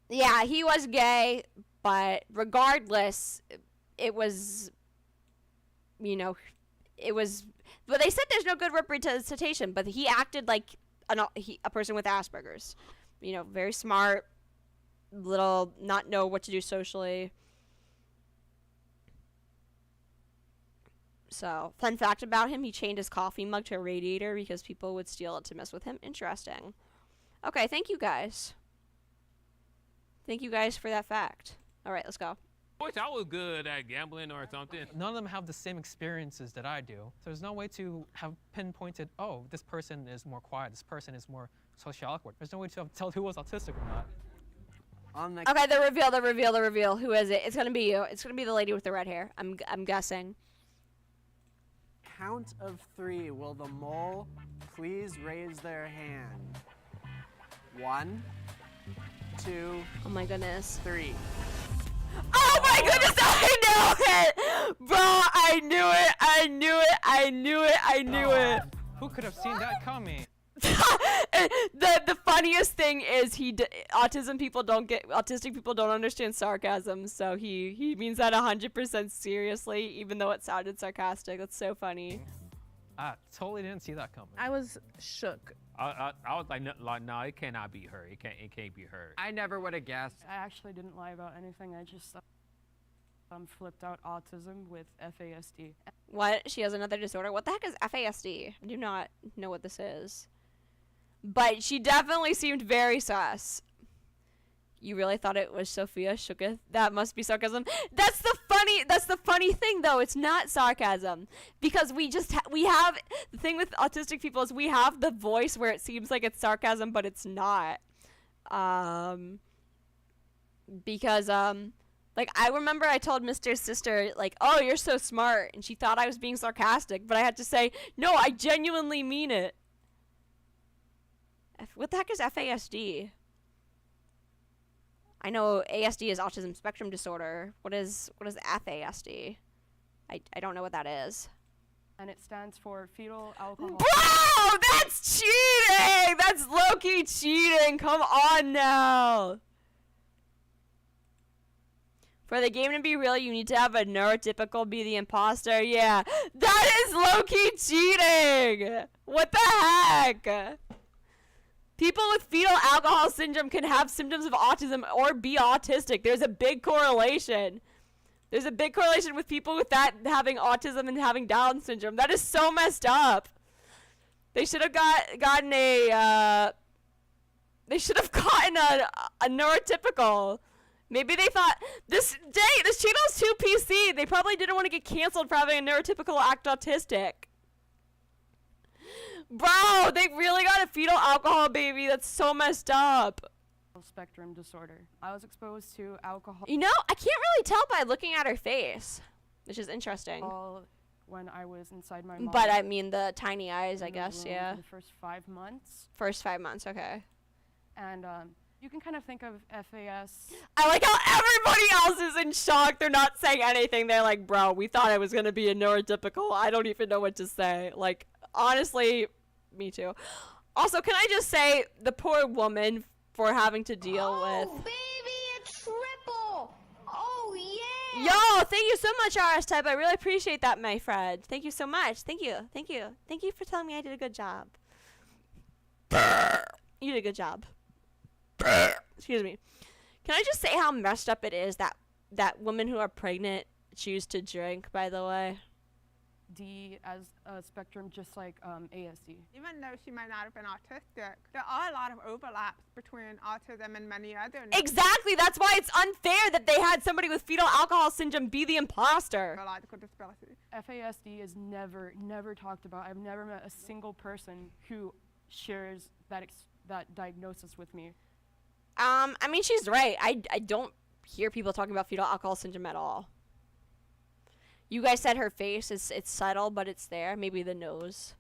Speaker 1: Yeah, he was gay, but regardless, it was, but they said there's no good representation, but he acted like a person with Asperger's. Very smart, not know what to do socially. So, fun fact about him, he chained his coffee mug to a radiator because people would steal it to mess with him. Interesting. Okay, thank you guys. Thank you guys for that fact. All right, let's go.
Speaker 5: I wish I was good at gambling or something.
Speaker 8: None of them have the same experiences that I do. So there's no way to have pinpointed, oh, this person is more quiet, this person is more socially awkward. There's no way to tell who was autistic or not.
Speaker 1: Okay, the reveal. Who is it? It's gonna be you. It's gonna be the lady with the red hair. I'm guessing.
Speaker 9: Count of 3. Will the mole please raise their hand? 1, 2.
Speaker 1: Oh my goodness.
Speaker 9: 3.
Speaker 1: Oh my goodness! I knew it, bro! I knew it.
Speaker 8: Who could have seen that coming?
Speaker 1: The funniest thing is autistic people don't understand sarcasm, so he means that 100% seriously, even though it sounded sarcastic. That's so funny.
Speaker 8: I totally didn't see that coming.
Speaker 7: I was shook.
Speaker 5: I was like, no, it cannot be her. It can't be her.
Speaker 4: I never would have guessed.
Speaker 6: I actually didn't lie about anything. I just flipped out autism with FASD.
Speaker 1: What? She has another disorder? What the heck is FASD? I do not know what this is. But she definitely seemed very sus. You really thought it was Sophia Shooketh? That must be sarcasm. That's the funny thing, though. It's not sarcasm, because we have the thing with autistic people is we have the voice where it seems like it's sarcasm, but it's not. Because like I remember I told Mr. Sister like, "Oh, you're so smart," and she thought I was being sarcastic, but I had to say, "No, I genuinely mean it." What the heck is FASD? I know ASD is autism spectrum disorder. What is FASD? I don't know what that is.
Speaker 6: and it stands for fetal alcohol.
Speaker 1: Bro, that's cheating! That's low-key cheating! Come on now! For the game to be real, you need to have a neurotypical be the imposter. Yeah, that is low-key cheating! What the heck? People with fetal alcohol syndrome can have symptoms of autism or be autistic. There's a big correlation. There's a big correlation with people with that having autism and having Down syndrome. That is so messed up. They should have gotten a neurotypical. Maybe they thought this channel's too PC. They probably didn't want to get canceled for having a neurotypical act autistic. Bro, they really got a fetal alcohol baby. That's so messed up.
Speaker 6: Spectrum disorder. I was exposed to alcohol.
Speaker 1: You know, I can't really tell by looking at her face, which is interesting.
Speaker 6: When I was inside my mom.
Speaker 1: But I mean the tiny eyes, I guess,
Speaker 6: for
Speaker 1: yeah.
Speaker 6: the first 5 months.
Speaker 1: First 5 months, okay.
Speaker 6: And you can kind of think of FAS.
Speaker 1: I like how everybody else is in shock. They're not saying anything. They're like, bro, we thought it was going to be a neurotypical. I don't even know what to say. Like, honestly, me too. Also, can I just say, the poor woman for having to deal with...
Speaker 10: Oh, baby, a triple! Oh, yeah!
Speaker 1: Yo, thank you so much, RS-Type. I really appreciate that, my friend. Thank you so much. Thank you. Thank you. Thank you for telling me I did a good job. You did a good job. Excuse me. Can I just say how messed up it is that women who are pregnant choose to drink, by the way?
Speaker 6: D as a spectrum, just like ASD.
Speaker 3: Even though she might not have been autistic, there are a lot of overlaps between autism and many other.
Speaker 1: Exactly. That's why it's unfair that they had somebody with fetal alcohol syndrome be the imposter.
Speaker 3: Neurological disabilities.
Speaker 6: FASD is never talked about. I've never met a single person who shares that diagnosis with me.
Speaker 1: I mean, she's right. I don't hear people talking about fetal alcohol syndrome at all. You guys said her face is subtle, but it's there. Maybe the nose.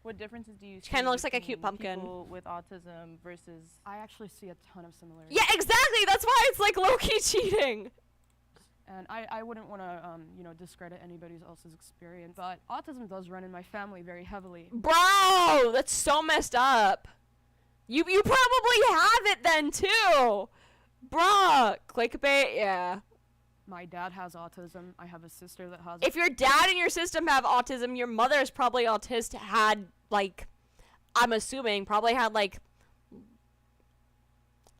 Speaker 7: What differences do you see?
Speaker 1: She kind of looks like a cute
Speaker 7: between
Speaker 1: pumpkin.
Speaker 7: People with autism versus.
Speaker 6: I actually see a ton of similarities.
Speaker 1: Yeah, exactly. That's why it's like low-key cheating.
Speaker 6: And I wouldn't want to, discredit anybody else's experience, but autism does run in my family very heavily.
Speaker 1: Bro, that's so messed up. You probably have it then too. Bruh, clickbait, yeah.
Speaker 6: My dad has autism. I have a sister that has.
Speaker 1: If your dad and your sister have autism, your mother is probably autistic. I'm assuming, probably had like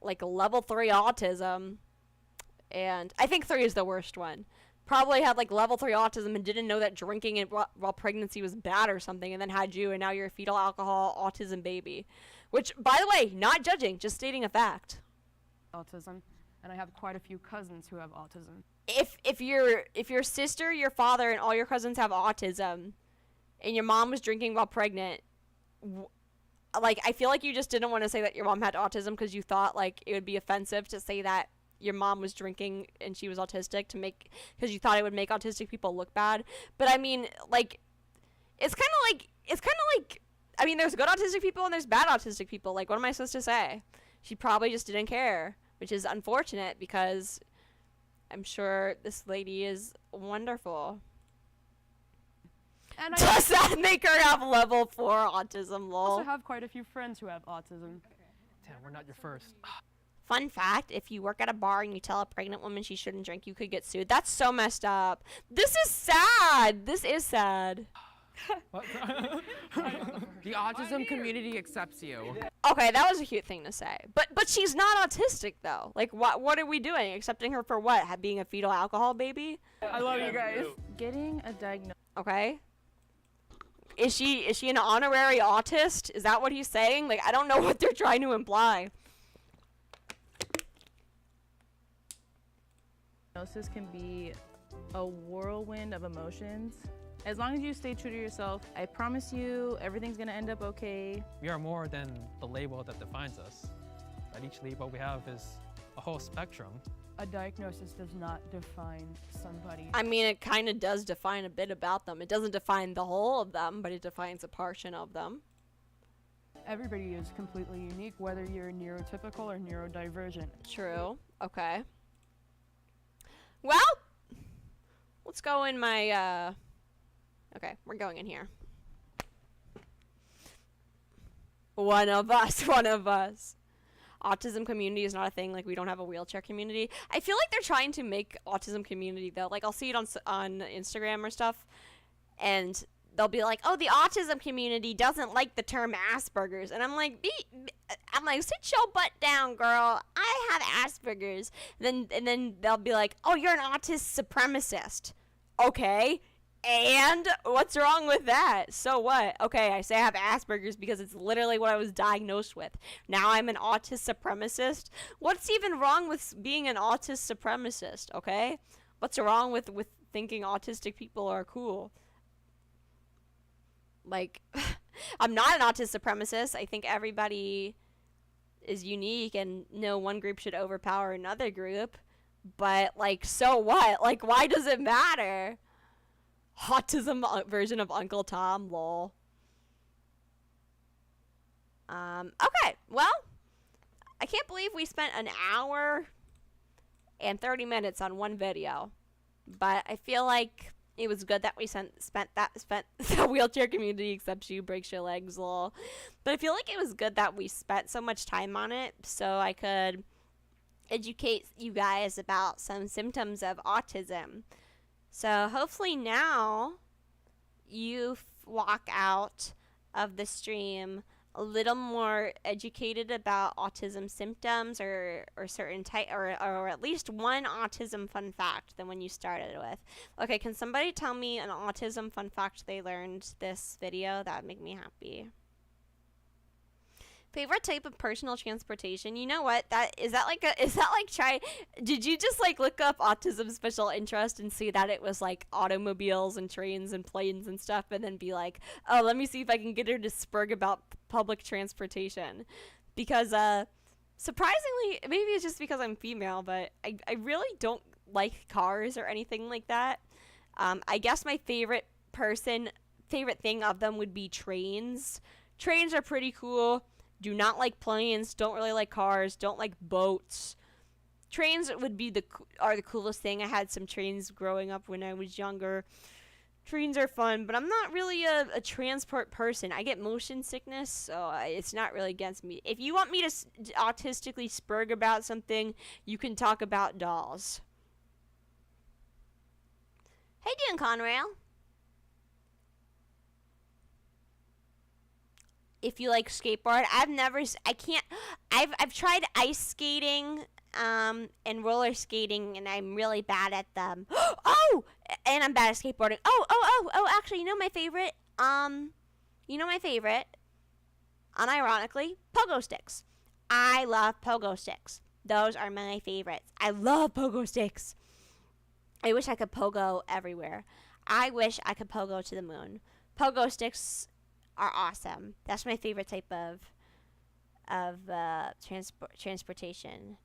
Speaker 1: level 3 autism, and I think 3 is the worst one. Probably had like level 3 autism and didn't know that drinking while pregnancy was bad or something, and then had you, and now you're a fetal alcohol autism baby. Which, by the way, not judging, just stating a fact.
Speaker 6: Autism, and I have quite a few cousins who have autism.
Speaker 1: If your sister, your father, and all your cousins have autism, and your mom was drinking while pregnant, I feel like you just didn't want to say that your mom had autism because you thought like it would be offensive to say that your mom was drinking and she was autistic because you thought it would make autistic people look bad. But I mean, it's kind of like I mean, there's good autistic people and there's bad autistic people. Like, what am I supposed to say? She probably just didn't care, which is unfortunate because I'm sure this lady is wonderful.
Speaker 6: And
Speaker 1: Does that make her have level 4 autism,
Speaker 6: I
Speaker 1: lol?
Speaker 6: also have quite a few friends who have autism.
Speaker 8: Damn, we're not your first.
Speaker 1: Fun fact, if you work at a bar and you tell a pregnant woman she shouldn't drink, you could get sued. That's so messed up. This is sad. This is sad.
Speaker 4: The autism community accepts you.
Speaker 1: Okay, that was a cute thing to say. But she's not autistic, though. Like, what are we doing? Accepting her for what? Being a fetal alcohol baby?
Speaker 6: I love you guys.
Speaker 7: Getting a diagnosis.
Speaker 1: Okay. Is she an honorary autist? Is that what he's saying? Like, I don't know what they're trying to imply.
Speaker 7: Diagnosis can be a whirlwind of emotions. As long as you stay true to yourself, I promise you everything's gonna end up okay.
Speaker 8: We are more than the label that defines us. At each label we have is a whole spectrum.
Speaker 6: A diagnosis does not define somebody.
Speaker 1: I mean, it kind of does define a bit about them. It doesn't define the whole of them, but it defines a portion of them.
Speaker 6: Everybody is completely unique, whether you're neurotypical or neurodivergent.
Speaker 1: True. Okay. Well, let's go in my Okay, we're going in here. One of us. Autism community is not a thing. Like, we don't have a wheelchair community. I feel like they're trying to make autism community, though. Like, I'll see it on Instagram or stuff, and they'll be like, oh, the autism community doesn't like the term Asperger's. And I'm like, sit your butt down, girl. I have Asperger's. And then they'll be like, oh, you're an autist supremacist. Okay. And what's wrong with that? So what? Okay, I say I have Asperger's because it's literally what I was diagnosed with. Now I'm an autist supremacist? What's even wrong with being an autist supremacist, okay? What's wrong with thinking autistic people are cool? Like, I'm not an autist supremacist. I think everybody is unique and no one group should overpower another group. But, like, so what? Like, why does it matter? Autism version of Uncle Tom, lol. Okay, well, I can't believe we spent an hour and 30 minutes on one video. But I feel like it was good that we spent the wheelchair community, except you breaks your legs, lol. But I feel like it was good that we spent so much time on it so I could educate you guys about some symptoms of autism. So hopefully now you walk out of the stream a little more educated about autism symptoms or certain type or at least one autism fun fact than when you started with. Okay, can somebody tell me an autism fun fact they learned this video? That would make me happy. Favorite type of personal transportation? You know what? Did you just like look up autism special interest and see that it was like automobiles and trains and planes and stuff and then be like, oh, let me see if I can get her to spurg about public transportation? Because surprisingly, maybe it's just because I'm female, but I really don't like cars or anything like that. I guess my favorite thing of them would be trains. Trains are pretty cool. Do not like planes, don't really like cars, don't like boats. Trains would be the coolest thing. I had some trains growing up when I was younger. Trains are fun, but I'm not really a transport person. I get motion sickness, so it's not really against me. If you want me to autistically spurg about something, you can talk about dolls. How you doing, Conrail? If you like skateboard, I've tried ice skating and roller skating, and I'm really bad at them. Oh, and I'm bad at skateboarding. Oh, actually, you know my favorite, unironically, pogo sticks. I love pogo sticks. Those are my favorites. I love pogo sticks. I wish I could pogo everywhere. I wish I could pogo to the moon. Pogo sticks are awesome. That's my favorite type of transportation.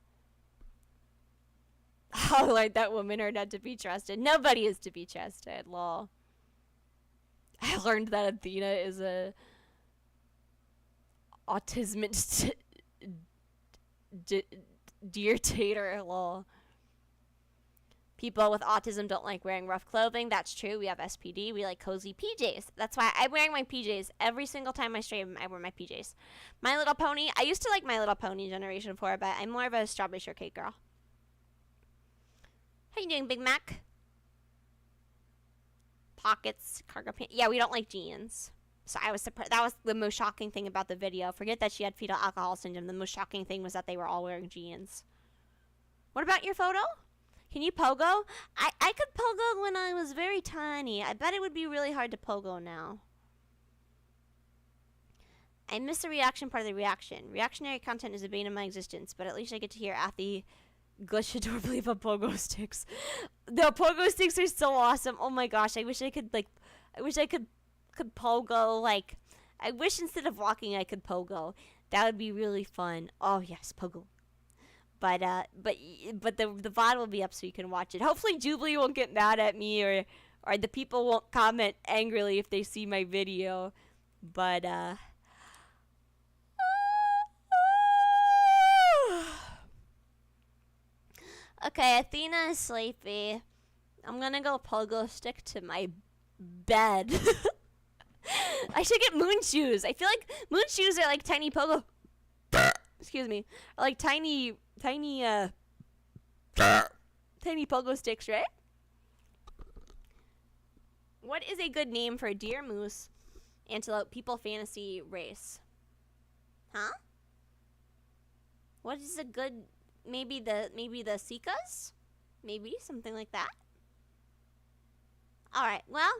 Speaker 1: Oh, like that women are not to be trusted. Nobody is to be trusted, lol. I learned that Athena is a autism deer-tater, lol. People with autism don't like wearing rough clothing. That's true. We have SPD. We like cozy PJs. That's why I'm wearing my PJs every single time I stream. I wear my PJs. My Little Pony. I used to like My Little Pony Generation 4, but I'm more of a strawberry shortcake girl. How you doing, Big Mac? Pockets, cargo pants. Yeah, we don't like jeans. So I was surprised. That was the most shocking thing about the video. Forget that she had fetal alcohol syndrome. The most shocking thing was that they were all wearing jeans. What about your photo? Can you pogo? I could pogo when I was very tiny. I bet it would be really hard to pogo now. I miss the reaction part of the reaction. Reactionary content is a bane of my existence, but at least I get to hear Athy glitch adorably about pogo sticks. The pogo sticks are so awesome. Oh my gosh, I wish I could pogo, like, I wish instead of walking I could pogo. That would be really fun. Oh yes, pogo. But the VOD will be up so you can watch it. Hopefully Jubilee won't get mad at me or the people won't comment angrily if they see my video. But okay, Athena is sleepy. I'm gonna go pogo stick to my bed. I should get moon shoes. I feel like moon shoes are like tiny pogo. Excuse me. Are like tiny pogo sticks, right? What is a good name for a deer, moose, antelope, people, fantasy, race? Huh? What is a good, maybe the Sikas? Maybe something like that. All right. Well,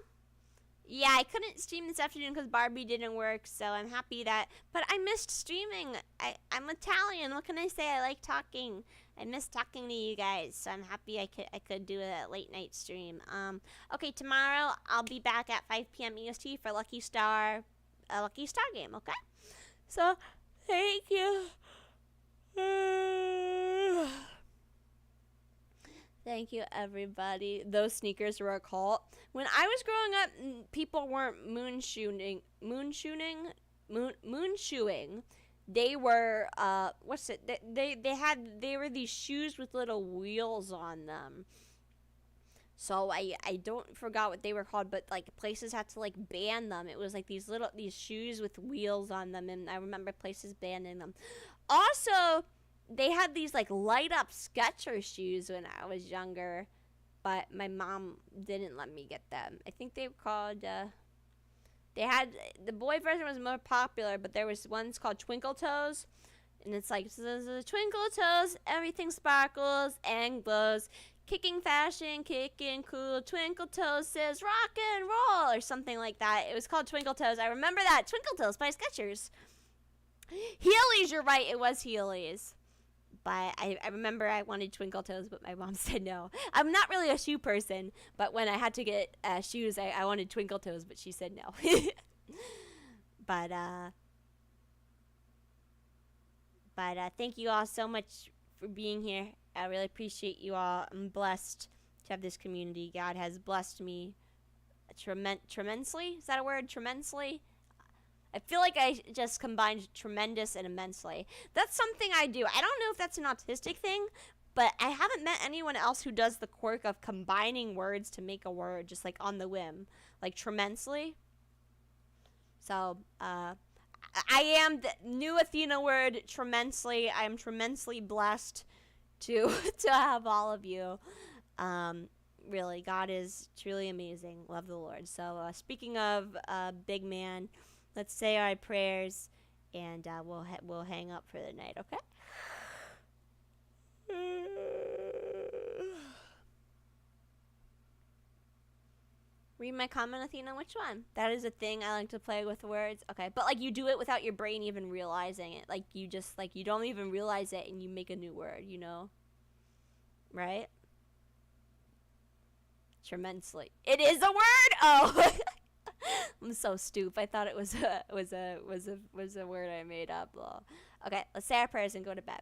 Speaker 1: yeah, I couldn't stream this afternoon because Barbie didn't work, so I'm happy that. But I missed streaming. I'm Italian. What can I say? I like talking. I miss talking to you guys, so I'm happy I could do a late night stream. Okay, tomorrow I'll be back at 5 p.m. EST for a Lucky Star game. Okay, so thank you. Thank you, everybody. Those sneakers were a cult. When I was growing up, people weren't moon shoeing. They were they were these shoes with little wheels on them. So I don't forgot what they were called, but like places had to like ban them. It was like these shoes with wheels on them, and I remember places banning them. Also, they had these like light up Skechers shoes when I was younger, but my mom didn't let me get them. I think they were called they had, the boy version was more popular, but there was ones called Twinkle Toes, and it's like Twinkle Toes, everything sparkles and glows, kicking fashion, kicking cool, Twinkle Toes says rock and roll, or something like that. It was called Twinkle Toes. I remember that. Twinkle Toes by Skechers. Heelys, you're right, it was Heelys. But I remember I wanted Twinkle Toes, but my mom said no. I'm not really a shoe person, but when I had to get shoes, I wanted Twinkle Toes, but she said no. But thank you all so much for being here. I really appreciate you all. I'm blessed to have this community. God has blessed me tremendously. Is that a word? Tremendously? I feel like I just combined tremendous and immensely. That's something I do. I don't know if that's an autistic thing, but I haven't met anyone else who does the quirk of combining words to make a word just like on the whim, like tremendously. So, I am the new Athena word, tremendously. I am tremendously blessed to have all of you. Really, God is truly amazing. Love the Lord. So, speaking of big man, let's say our prayers, and we'll hang up for the night, okay? Read my comment, Athena. Which one? That is a thing. I like to play with words. Okay, but like you do it without your brain even realizing it. Like you just like you don't even realize it, and you make a new word. You know, right? Tremendously. It is a word. Oh. I'm so stupid. I thought it was a word I made up. Okay, let's say our prayers and go to bed.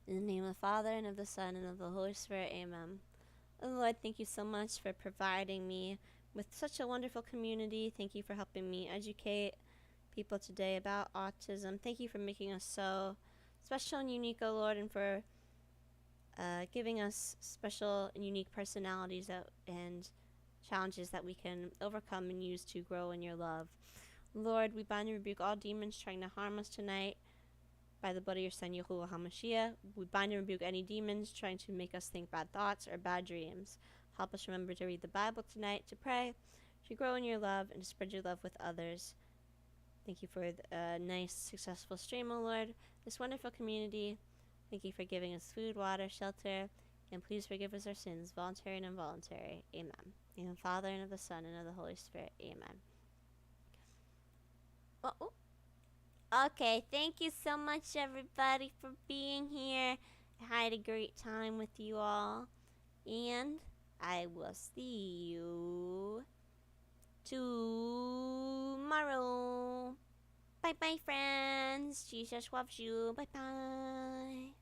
Speaker 1: In the name of the Father, and of the Son, and of the Holy Spirit, amen. Oh Lord, thank you so much for providing me with such a wonderful community. Thank you for helping me educate people today about autism. Thank you for making us so special and unique, oh Lord, and for giving us special and unique personalities and challenges that we can overcome and use to grow in your love. Lord, we bind and rebuke all demons trying to harm us tonight by the blood of your Son, Yahuwah HaMashiach. We bind and rebuke any demons trying to make us think bad thoughts or bad dreams. Help us remember to read the Bible tonight, to pray, to grow in your love, and to spread your love with others. Thank you for a nice, successful stream, O Lord, this wonderful community. Thank you for giving us food, water, shelter, and please forgive us our sins, voluntary and involuntary. Amen. In the Father, and of the Son, and of the Holy Spirit. Amen. Oh. Okay, thank you so much, everybody, for being here. I had a great time with you all. And I will see you tomorrow. Bye-bye, friends. Jesus loves you. Bye-bye.